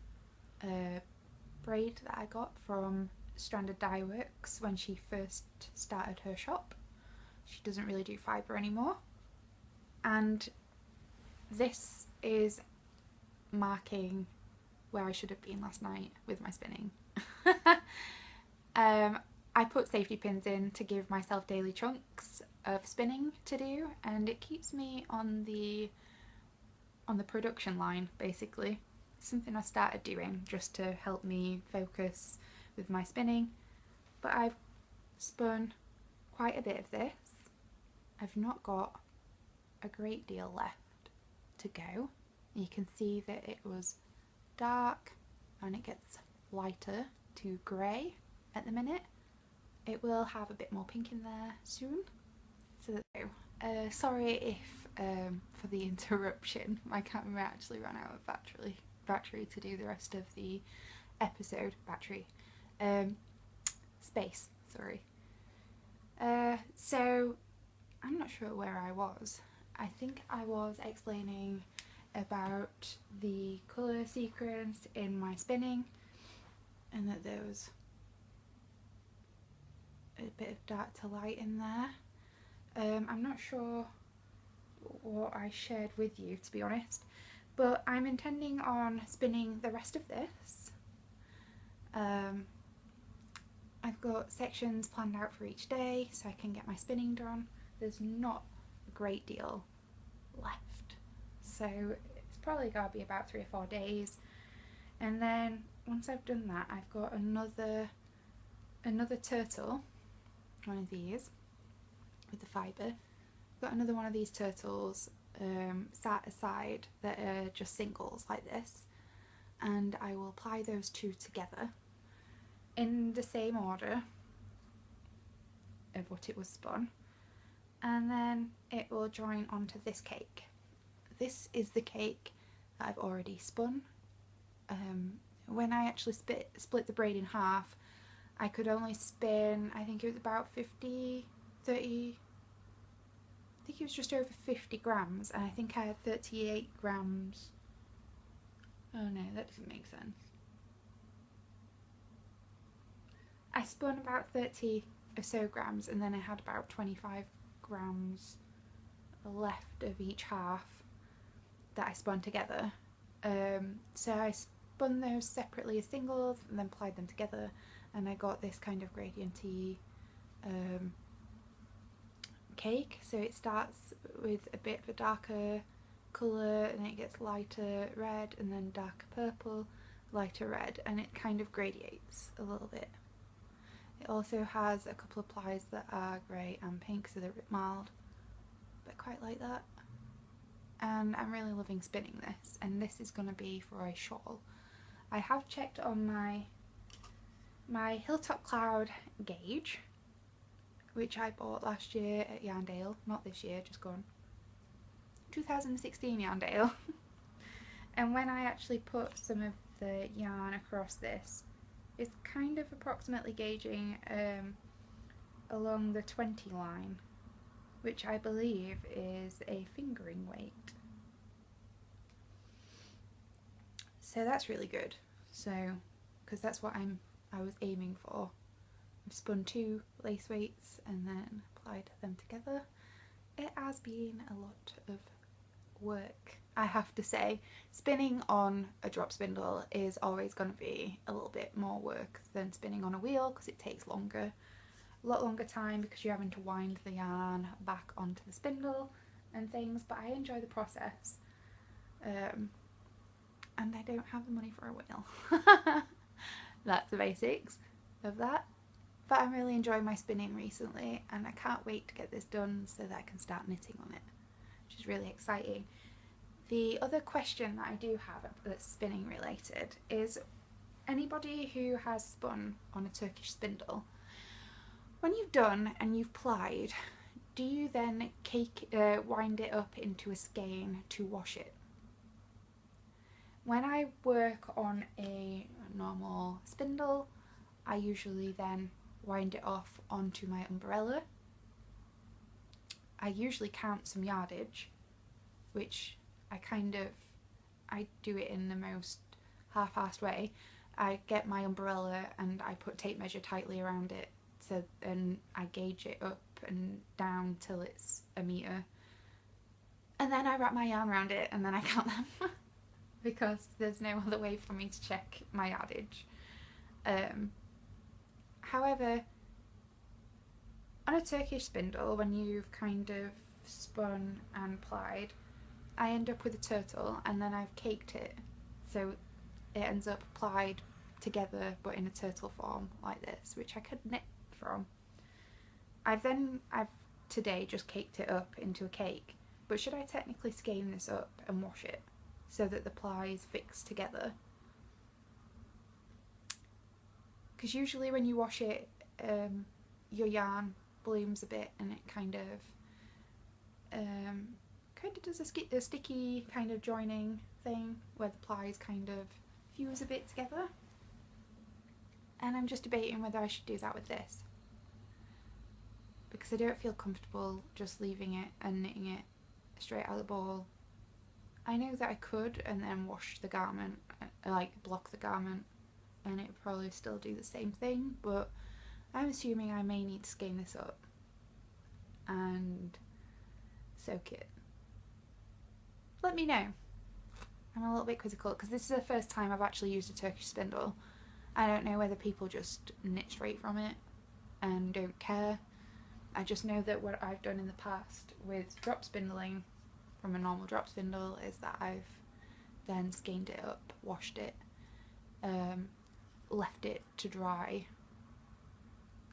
braid that I got from Stranded Dye Works when she first started her shop. She doesn't really do fibre anymore. And this is marking where I should have been last night with my spinning. I put safety pins in to give myself daily chunks of spinning to do, and it keeps me on the production line, basically. It's something I started doing just to help me focus with my spinning. But I've spun quite a bit of this. I've not got a great deal left to go. You can see that it was dark and it gets lighter to grey at the minute. It will have a bit more pink in there soon. So sorry if for the interruption. My camera actually ran out of battery to do the rest of the episode. Space, sorry. So I'm not sure where I was. I think I was explaining about the colour sequence in my spinning, and that there was a bit of dark to light in there. I'm not sure what I shared with you, to be honest, but I'm intending on spinning the rest of this. I've got sections planned out for each day so I can get my spinning done. There's not a great deal left, so it's probably got to be about 3 or 4 days, and then once I've done that, I've got another turtle, one of these with the fibre. I've got another one of these turtles sat aside that are just singles like this, and I will apply those two together in the same order of what it was spun, and then it will join onto this cake. This is the cake that I've already spun. When I actually split the braid in half, I could only spin, I think it was about 30, I think it was just over 50 grams, and I think I had 38 grams. Oh no, that doesn't make sense. I spun about 30 or so grams, and then I had about 25 grams left of each half that I spun together. So I spun those separately as singles and then applied them together, and I got this kind of gradienty cake. So it starts with a bit of a darker colour, and it gets lighter red, and then darker purple, lighter red, and it kind of gradiates a little bit. It also has a couple of plies that are grey and pink, so they're a bit mild, but I quite like that. And I'm really loving spinning this, and this is going to be for a shawl. I have checked on my Hilltop Cloud gauge, which I bought last year at Yarndale, not this year, just gone, 2016 Yarndale. And when I actually put some of the yarn across this, it's kind of approximately gauging along the 20 line, which I believe is a fingering weight. So that's really good. So, because that's what I was aiming for. I've spun 2 lace weights and then applied them together. It has been a lot of work, I have to say. Spinning on a drop spindle is always going to be a little bit more work than spinning on a wheel, because it takes longer, a lot longer time, because you're having to wind the yarn back onto the spindle and things, but I enjoy the process. And I don't have the money for a wheel. That's the basics of that. But I'm really enjoying my spinning recently, and I can't wait to get this done so that I can start knitting on it, which is really exciting. The other question that I do have that's spinning related is, anybody who has spun on a Turkish spindle, when you've done and you've plied, do you then wind it up into a skein to wash it? When I work on a normal spindle, I usually then wind it off onto my umbrella. I usually count some yardage, which I do it in the most half-assed way. I get my umbrella and I put tape measure tightly around it, so then I gauge it up and down till it's a metre, and then I wrap my yarn around it and then I count them because there's no other way for me to check my yardage. However, on a Turkish spindle, when you've kind of spun and plied, I end up with a turtle, and then I've caked it, so it ends up plied together but in a turtle form like this, which I could knit from. I've today just caked it up into a cake, but should I technically skein this up and wash it so that the plies fix together? Because usually when you wash it, your yarn blooms a bit, and it kind of does a sticky kind of joining thing where the plies kind of fuse a bit together. And I'm just debating whether I should do that with this, because I don't feel comfortable just leaving it and knitting it straight out of the ball. I know that I could and then wash the garment, like block the garment, and it would probably still do the same thing, but I'm assuming I may need to skein this up and soak it. Let me know. I'm a little bit quizzical because this is the first time I've actually used a Turkish spindle. I don't know whether people just knit straight from it and don't care. I just know that what I've done in the past with drop spindling from a normal drop spindle is that I've then skeined it up, washed it, left it to dry,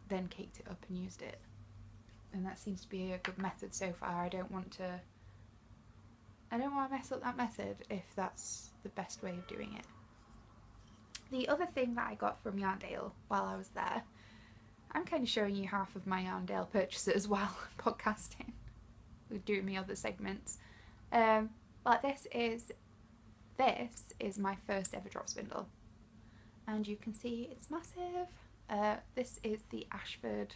then caked it up and used it. And that seems to be a good method so far. I don't want to mess up that method if that's the best way of doing it. The other thing that I got from Yarndale while I was there, I'm kind of showing you half of my Yarndale purchases while podcasting. We're doing my other segments. But this is my first ever drop spindle, and you can see it's massive. This is the Ashford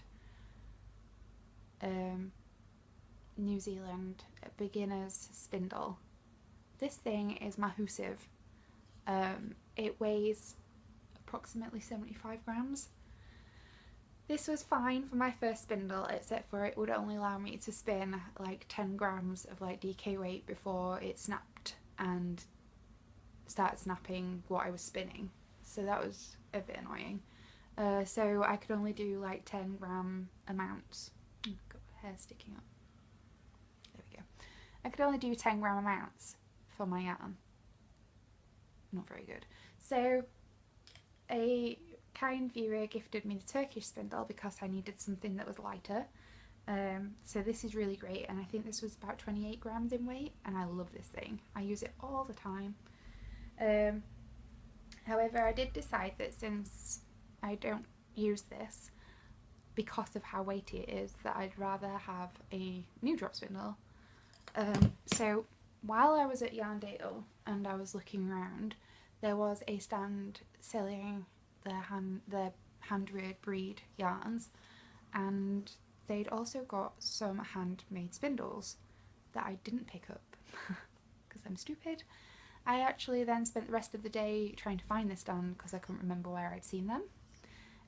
New Zealand beginner's spindle. This thing is massive. It weighs approximately 75 grams. This was fine for my first spindle, except for it would only allow me to spin like 10 grams of like DK weight before it snapped and started snapping what I was spinning. So that was a bit annoying. So I could only do like 10 gram amounts. Oh, got my hair sticking up. There we go. I could only do 10 gram amounts for my yarn. Not very good. So a kind viewer gifted me the Turkish spindle because I needed something that was lighter. So this is really great, and I think this was about 28 grams in weight, and I love this thing. I use it all the time. However, I did decide that since I don't use this because of how weighty it is, that I'd rather have a new drop spindle. So while I was at Yarndale and I was looking around, there was a stand selling the hand-reared breed yarns, and they'd also got some handmade spindles that I didn't pick up because I'm stupid. I actually then spent the rest of the day trying to find this stand because I couldn't remember where I'd seen them.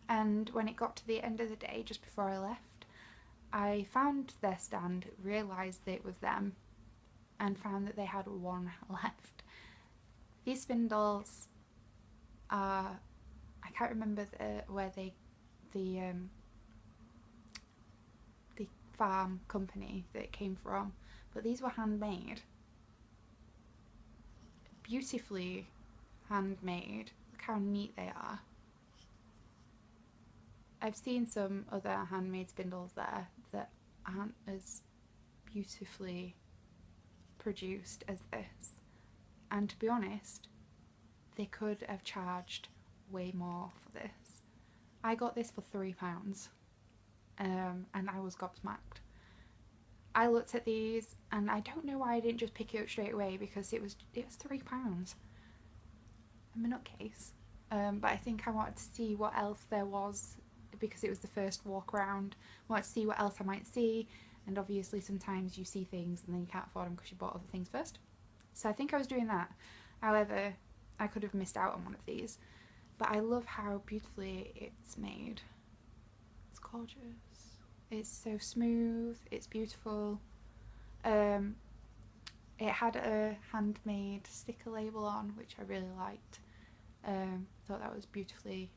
And when it got to the end of the day, just before I left, I found their stand, realised that it was them, and found that they had one left. These spindles are, I can't remember where the farm company that it came from, but these were handmade, beautifully handmade. Look how neat they are. I've seen some other handmade spindles there that aren't as beautifully produced as this, and to be honest, they could have charged way more for this. I got this for £3, and I was gobsmacked. I looked at these and I don't know why I didn't just pick it up straight away, because it was £3. I'm a nutcase. But I think I wanted to see what else there was, because it was the first walk around. I wanted to see what else I might see, and obviously sometimes you see things and then you can't afford them because you bought other things first. So I think I was doing that. However, I could have missed out on one of these. But I love how beautifully it's made. It's gorgeous. It's so smooth, it's beautiful. It had a handmade sticker label on, which I really liked. Thought that was beautifully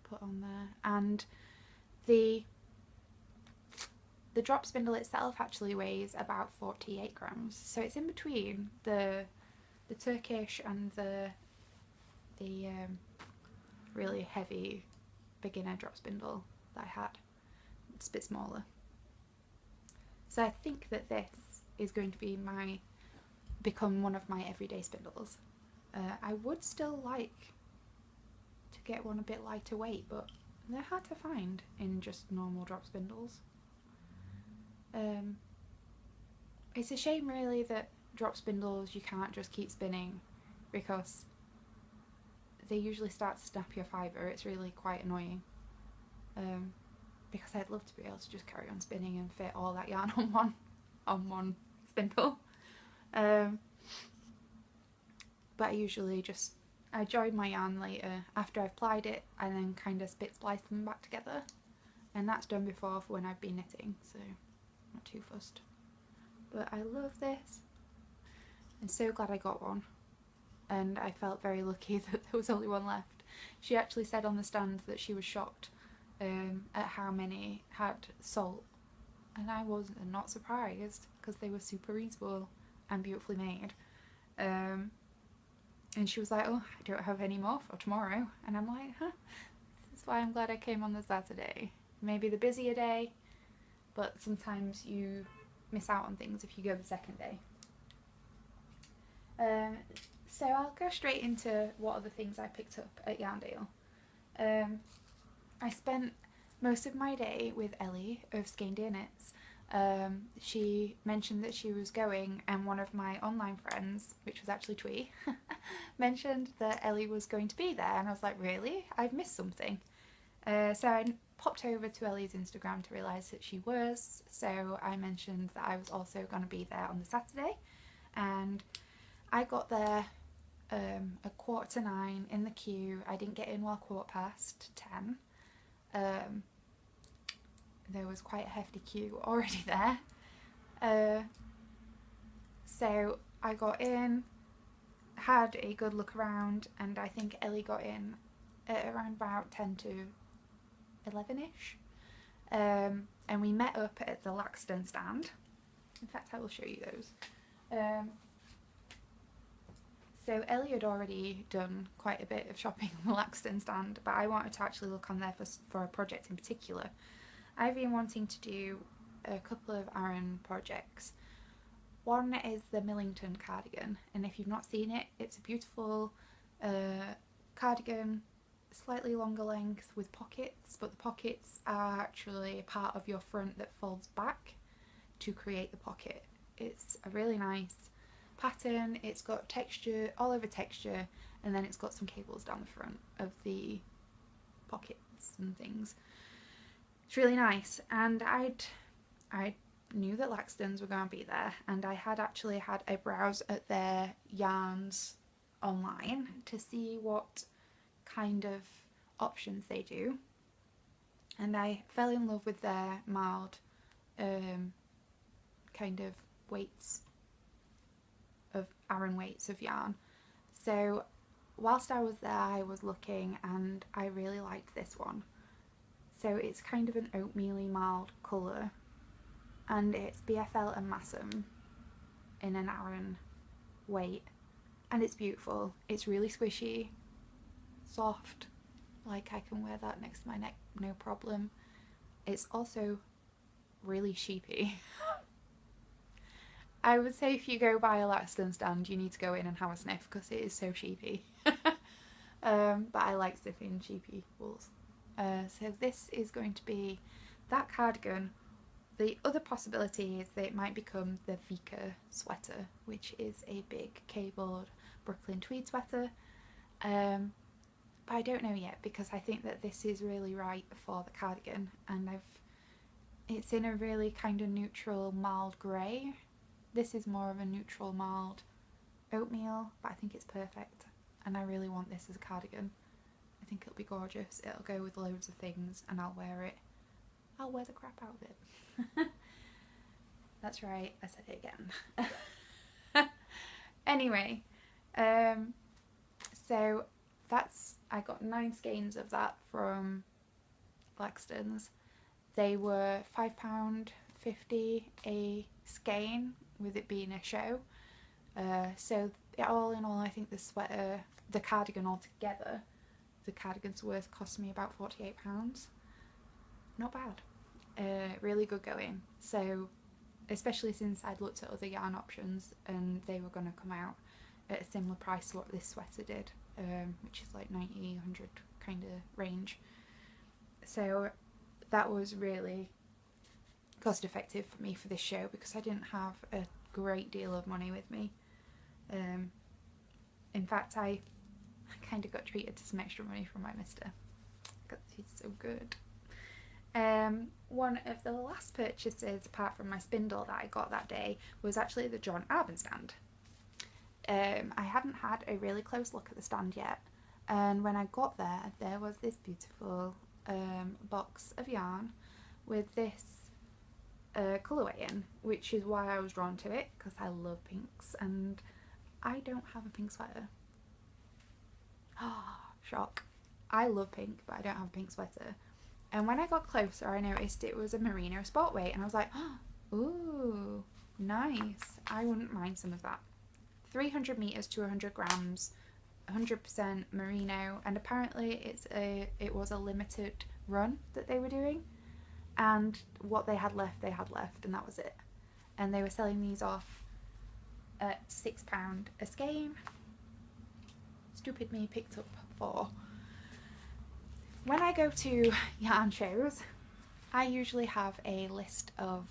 put on there. And the drop spindle itself actually weighs about 48 grams, so it's in between the Turkish and the really heavy beginner drop spindle that I had. It's a bit smaller. So I think that this is going to be become one of my everyday spindles. I would still like to get one a bit lighter weight, but they're hard to find in just normal drop spindles. It's a shame really that drop spindles you can't just keep spinning, because they usually start to snap your fibre. It's really quite annoying. Because I'd love to be able to just carry on spinning and fit all that yarn on one spindle. But I usually I join my yarn later after I've plied it, and then kind of spit splice them back together, and that's done before for when I've been knitting, so I'm not too fussed. But I love this. I'm so glad I got one, and I felt very lucky that there was only one left. She actually said on the stand that she was shocked at how many had salt, and I was not surprised, because they were super reasonable and beautifully made. And she was like, oh, I don't have any more for tomorrow, and I'm like, huh, that's why I'm glad I came on the Saturday. Maybe the busier day, but sometimes you miss out on things if you go the second day. So I'll go straight into what other things I picked up at Yarndale. I spent most of my day with Ellie of Skein Deer Knits. She mentioned that she was going, and one of my online friends, which was actually Twee, mentioned that Ellie was going to be there, and I was like, really? I've missed something. So I popped over to Ellie's Instagram to realise that she was, so I mentioned that I was also going to be there on the Saturday, and I got there at 9:15 in the queue. I didn't get in while 10:15. There was quite a hefty queue already there. So I got in, had a good look around, and I think Ellie got in at around about 10 to 11ish. And we met up at the Laxton stand. In fact, I will show you those. So Ellie had already done quite a bit of shopping on the Laxton stand, but I wanted to actually look on there for a project in particular. I've been wanting to do a couple of Aran projects. One is the Millington cardigan, and if you've not seen it, it's a beautiful cardigan, slightly longer length with pockets, but the pockets are actually part of your front that folds back to create the pocket. It's a really nice pattern. It's got texture, all over texture, and then it's got some cables down the front of the pockets and things. It's really nice, and I knew that Laxton's were going to be there, and I had actually had a browse at their yarns online to see what kind of options they do, and I fell in love with their mild kind of weights of Aran weights of yarn. So whilst I was there, I was looking and I really liked this one. So it's kind of an oatmeal-y mild colour, and it's BFL and Massam in an Aran weight, and it's beautiful. It's really squishy, soft, like I can wear that next to my neck no problem. It's also really sheepy. I would say if you go by a Laxton stand, you need to go in and have a sniff because it is so sheepy. But I like sniffing sheepy wools. So this is going to be that cardigan. The other possibility is that it might become the Vika sweater, which is a big cabled Brooklyn tweed sweater. But I don't know yet because I think that this is really right for the cardigan, and it's in a really kind of neutral mild grey. This is more of a neutral mild oatmeal, but I think it's perfect, and I really want this as a cardigan. I think it'll be gorgeous. It'll go with loads of things and I'll wear it. I'll wear the crap out of it. That's right, I said it again. Anyway, so I got 9 skeins of that from Laxton's. They were £5.50 a skein, with it being a show. So all in all, I think the cardigan altogether, the cardigan's worth cost me about £48. Not bad. Really good going. So especially since I'd looked at other yarn options and they were going to come out at a similar price to what this sweater did, which is like 90, 100 kind of range. So that was really cost effective for me for this show because I didn't have a great deal of money with me. In fact, I kind of got treated to some extra money from my mister because he's so good. One of the last purchases, apart from my spindle that I got that day, was actually the John Arbon stand. I hadn't had a really close look at the stand yet, and when I got there, there was this beautiful box of yarn with this colourway in, which is why I was drawn to it, because I love pinks and I don't have a pink sweater. Oh, shock. I love pink, but I don't have a pink sweater. And when I got closer, I noticed it was a merino sport weight, and I was like, oh, ooh, nice. I wouldn't mind some of that. 300 meters to 100 grams, 100% merino, and apparently it was a limited run that they were doing, and what they had left, and that was it. And they were selling these off at £6 a skein. Stupid me picked up 4. When I go to yarn shows, I usually have a list of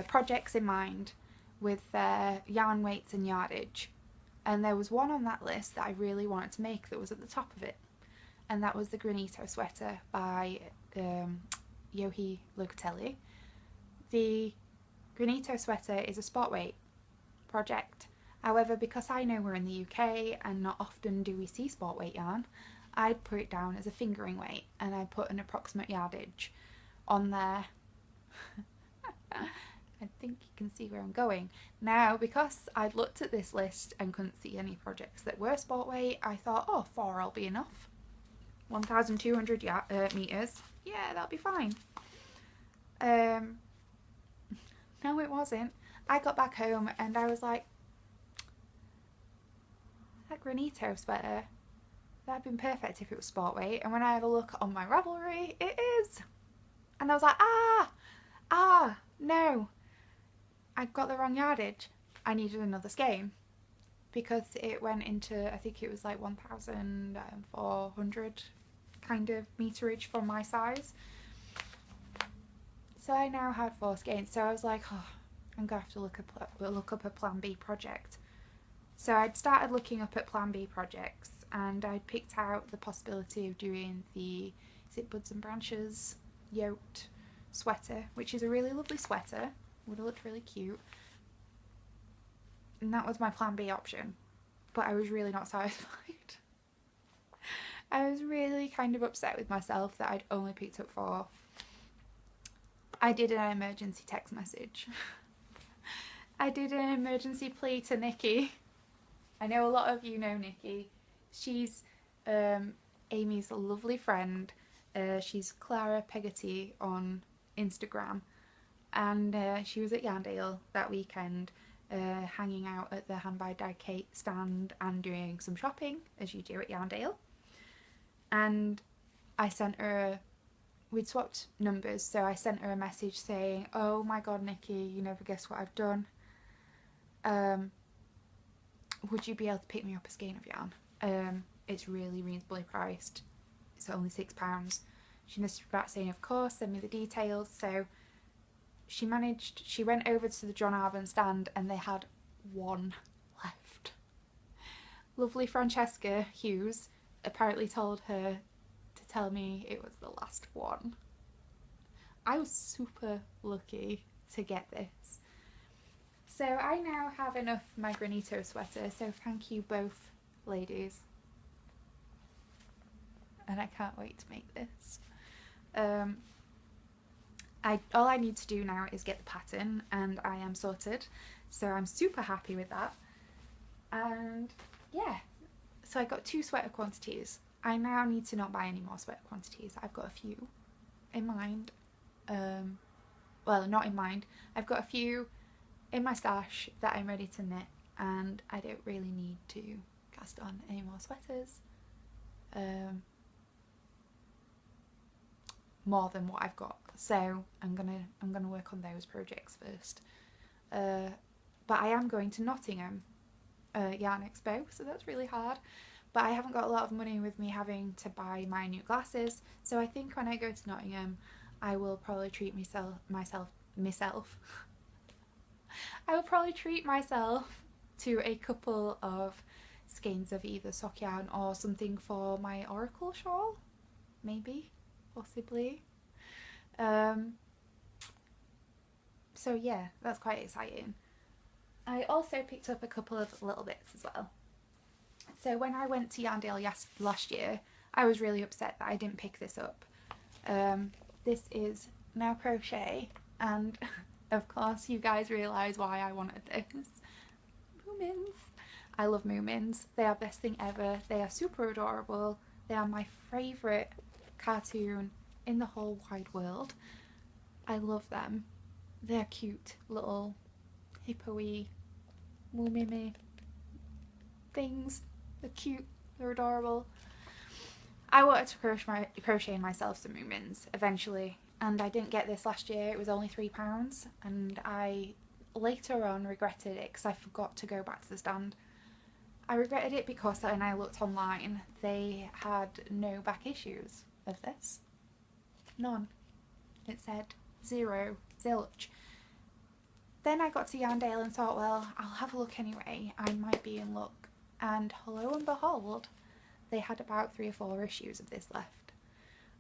projects in mind with their yarn weights and yardage, and there was one on that list that I really wanted to make that was at the top of it, and that was the Granito sweater by Yohi Locatelli. The Granito sweater is a sport weight project. However, because I know we're in the UK and not often do we see sport weight yarn, I'd put it down as a fingering weight, and I put an approximate yardage on there. I think you can see where I'm going. Now, because I'd looked at this list and couldn't see any projects that were sport weight, I thought, oh, 4 will be enough. 1,200 meters. Yeah, that'll be fine. No, it wasn't. I got back home and I was like, that Granito sweater, that'd been perfect if it was sport weight. And when I had a look on my Ravelry, it is. And I was like, no, I got the wrong yardage. I needed another skein because it went into, I think it was like 1,400 kind of meterage for my size. So I now had 4 skeins. So I was like, oh, I'm going to have to look up a Plan B project. So I'd started looking up at Plan B projects, and I'd picked out the possibility of doing the, is it Buds and Branches yoked sweater, which is a really lovely sweater, would have looked really cute, and that was my Plan B option, but I was really not satisfied. I was really kind of upset with myself that I'd only picked up 4. I did an emergency text message I did an emergency plea to Nikki. I know a lot of you know Nikki. She's Amy's lovely friend. She's Clara Peggotty on Instagram, and she was at Yarndale that weekend, hanging out at the Hand by Dad Kate stand and doing some shopping, as you do at Yarndale. And I sent her we'd swapped numbers, so I sent her a message saying, "Oh my god, Nikki, you never guess what I've done. Would you be able to pick me up a skein of yarn? It's really reasonably priced. It's only £6." She messaged back saying, "Of course, send me the details." So she went over to the John Arben stand and they had one left. Lovely Francesca Hughes apparently told her to tell me it was the last one. I was super lucky to get this. So I now have enough for my granito sweater, so thank you both ladies. And I can't wait to make this. All I need to do now is get the pattern and I am sorted. So I'm super happy with that. And yeah, so I got 2 sweater quantities. I now need to not buy any more sweater quantities. I've got a few in mind. Well, not in mind. I've got a few in my stash that I'm ready to knit, and I don't really need to cast on any more sweaters. More than what I've got. So I'm gonna work on those projects first. But I am going to Nottingham Yarn Expo, so that's really hard. But I haven't got a lot of money with me having to buy my new glasses, so I think when I go to Nottingham, I will probably treat myself. I will probably treat myself to a couple of skeins of either sock yarn or something for my oracle shawl, maybe, possibly. So yeah, that's quite exciting. I also picked up a couple of little bits as well. So when I went to Yarndale last year, I was really upset that I didn't pick this up. This is Now Crochet, and of course you guys realise why I wanted this. Moomins. I love Moomins. They are best thing ever. They are super adorable. They are my favourite cartoon in the whole wide world. I love them. They're cute little hippo-y Moomimi things. They're cute, they're adorable. I wanted to crochet myself some Moomins eventually, and I didn't get this last year. It was only £3, and I later on regretted it because I forgot to go back to the stand. I regretted it because when I looked online, they had no back issues of this. None. It said 0, zilch. Then I got to Yarndale and thought, well, I'll have a look anyway. I might be in luck. And lo and behold, they had about 3 or 4 issues of this left.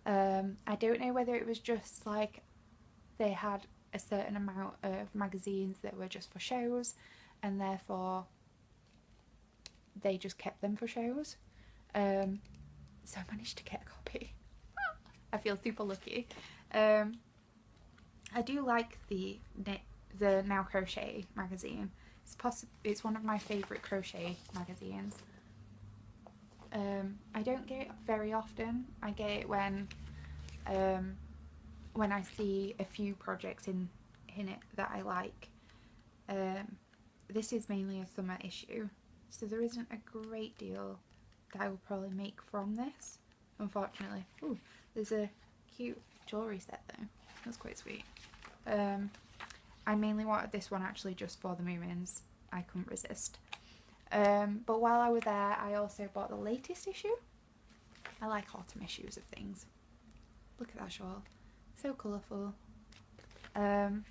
I don't know whether it was just like they had a certain amount of magazines that were just for shows, and therefore they just kept them for shows. So I managed to get a copy. I feel super lucky. I do like the Now Crochet magazine. It's one of my favourite crochet magazines. I don't get it very often. I get it when I see a few projects in it that I like. This is mainly a summer issue, so there isn't a great deal that I will probably make from this, unfortunately. Ooh, there's a cute jewellery set though. That's quite sweet. I mainly wanted this one actually just for the Moomins. I couldn't resist. But while I was there, I also bought the latest issue. I like autumn issues of things. Look at that shawl. So colourful. And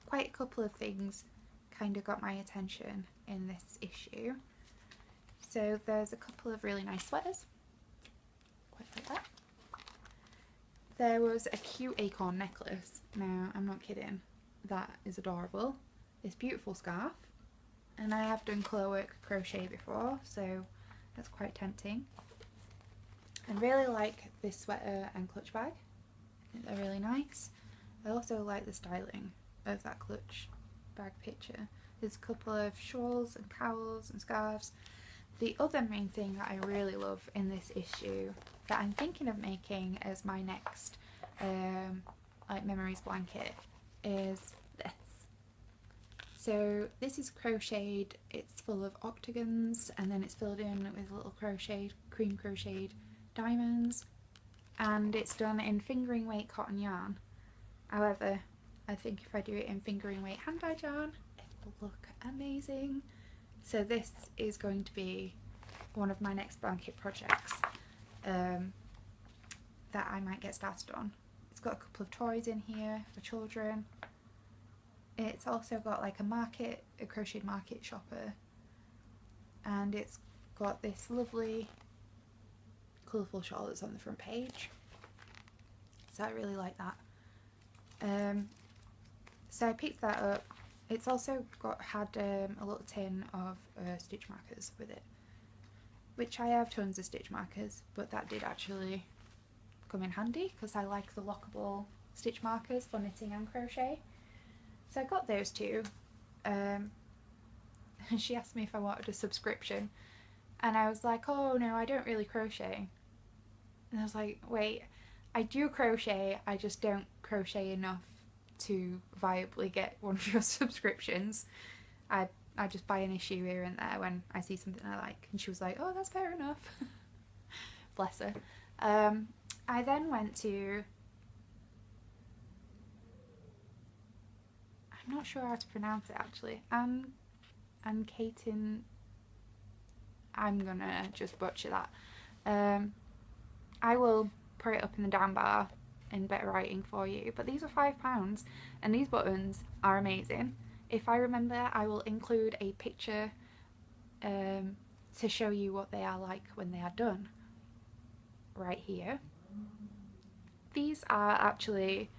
quite a couple of things kind of got my attention in this issue. So there's a couple of really nice sweaters. Quite like that. There was a cute acorn necklace. Now, I'm not kidding. That is adorable. This beautiful scarf. And I have done colour work crochet before, so that's quite tempting. I really like this sweater and clutch bag. I think they're really nice. I also like the styling of that clutch bag picture. There's a couple of shawls and cowls and scarves. The other main thing that I really love in this issue that I'm thinking of making as my next like memories blanket is this. So this is crocheted, it's full of octagons, and then it's filled in with little cream crocheted diamonds, and it's done in fingering weight cotton yarn. However, I think if I do it in fingering weight hand-dyed yarn, it will look amazing. So this is going to be one of my next blanket projects that I might get started on. It's got a couple of toys in here for children. It's also got like a crocheted market shopper, and it's got this lovely colourful shawl that's on the front page. So I really like that. So I picked that up. It's also had a little tin of stitch markers with it, which I have tons of stitch markers, but that did actually come in handy because I like the lockable stitch markers for knitting and crochet. So I got those two. And she asked me if I wanted a subscription, and I was like, oh no, I don't really crochet. And I was like, wait, I do crochet, I just don't crochet enough to viably get one of your subscriptions. I just buy an issue here and there when I see something I like. And she was like, oh, that's fair enough. Bless her. I then went to, I'm not sure how to pronounce it actually, Anne Caton, I'm gonna just butcher that. I will put it up in the down bar in better writing for you, but these are £5 and these buttons are amazing. If I remember, I will include a picture to show you what they are like when they are done right here. These are actually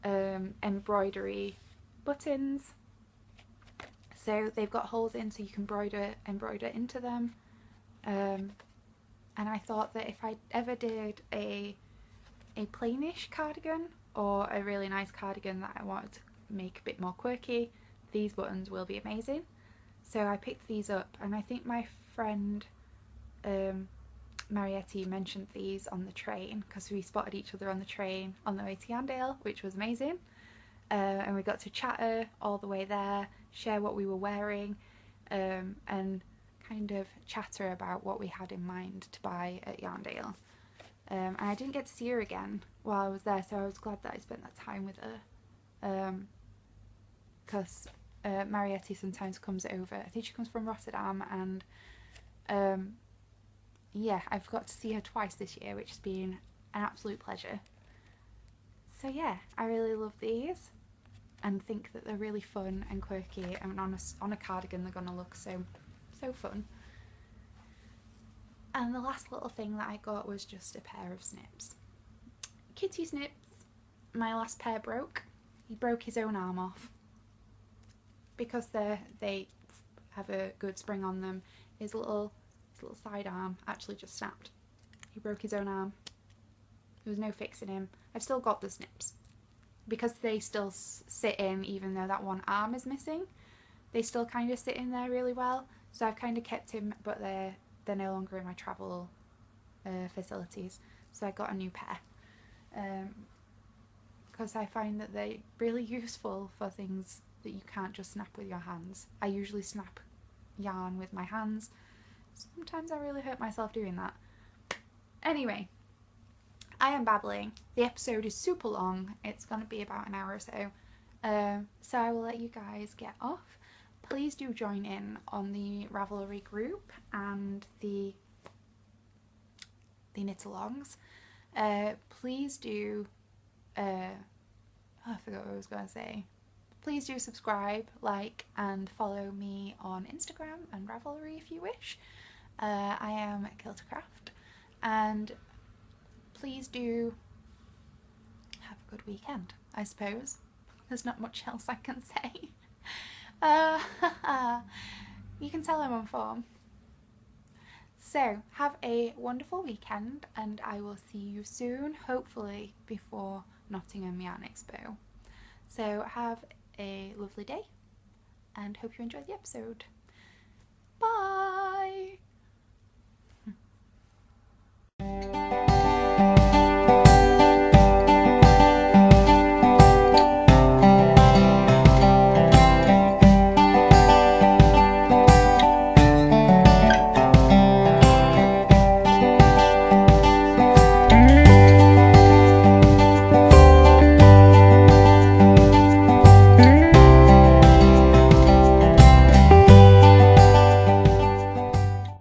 embroidery buttons, so they've got holes in so you can embroider into them, and I thought that if I ever did a plainish cardigan or a really nice cardigan that I wanted to make a bit more quirky, these buttons will be amazing. So I picked these up, and I think my friend Marietti mentioned these on the train because we spotted each other on the train on the way to Yarndale, which was amazing. And we got to chatter all the way there, share what we were wearing, and kind of chatter about what we had in mind to buy at Yarndale. And I didn't get to see her again while I was there, so I was glad that I spent that time with her. Because Marietti sometimes comes over. I think she comes from Rotterdam, and yeah, I've got to see her twice this year, which has been an absolute pleasure. So yeah, I really love these and think that they're really fun and quirky, and on a cardigan they're gonna look so fun. And the last little thing that I got was just a pair of snips. Kitty Snips, my last pair broke. He broke his own arm off. Because they have a good spring on them, his little side arm actually just snapped. He broke his own arm. There was no fixing him. I've still got the snips. Because they still sit in, even though that one arm is missing, they still kind of sit in there really well. So I've kind of kept him, but they're no longer in my travel facilities. So I got a new pair. Because I find that they're really useful for things that you can't just snap with your hands. I usually snap yarn with my hands. Sometimes I really hurt myself doing that. Anyway, I am babbling. The episode is super long. It's going to be about an hour or so. So I will let you guys get off. Please do join in on the Ravelry group and the knit-alongs. Please do... I forgot what I was going to say. Please do subscribe, like, and follow me on Instagram and Ravelry if you wish. I am Killtocraft, and please do have a good weekend, I suppose. There's not much else I can say. You can tell I'm on form. So, have a wonderful weekend, and I will see you soon, hopefully before Nottingham Yarn Expo. So have a lovely day and hope you enjoyed the episode. Bye!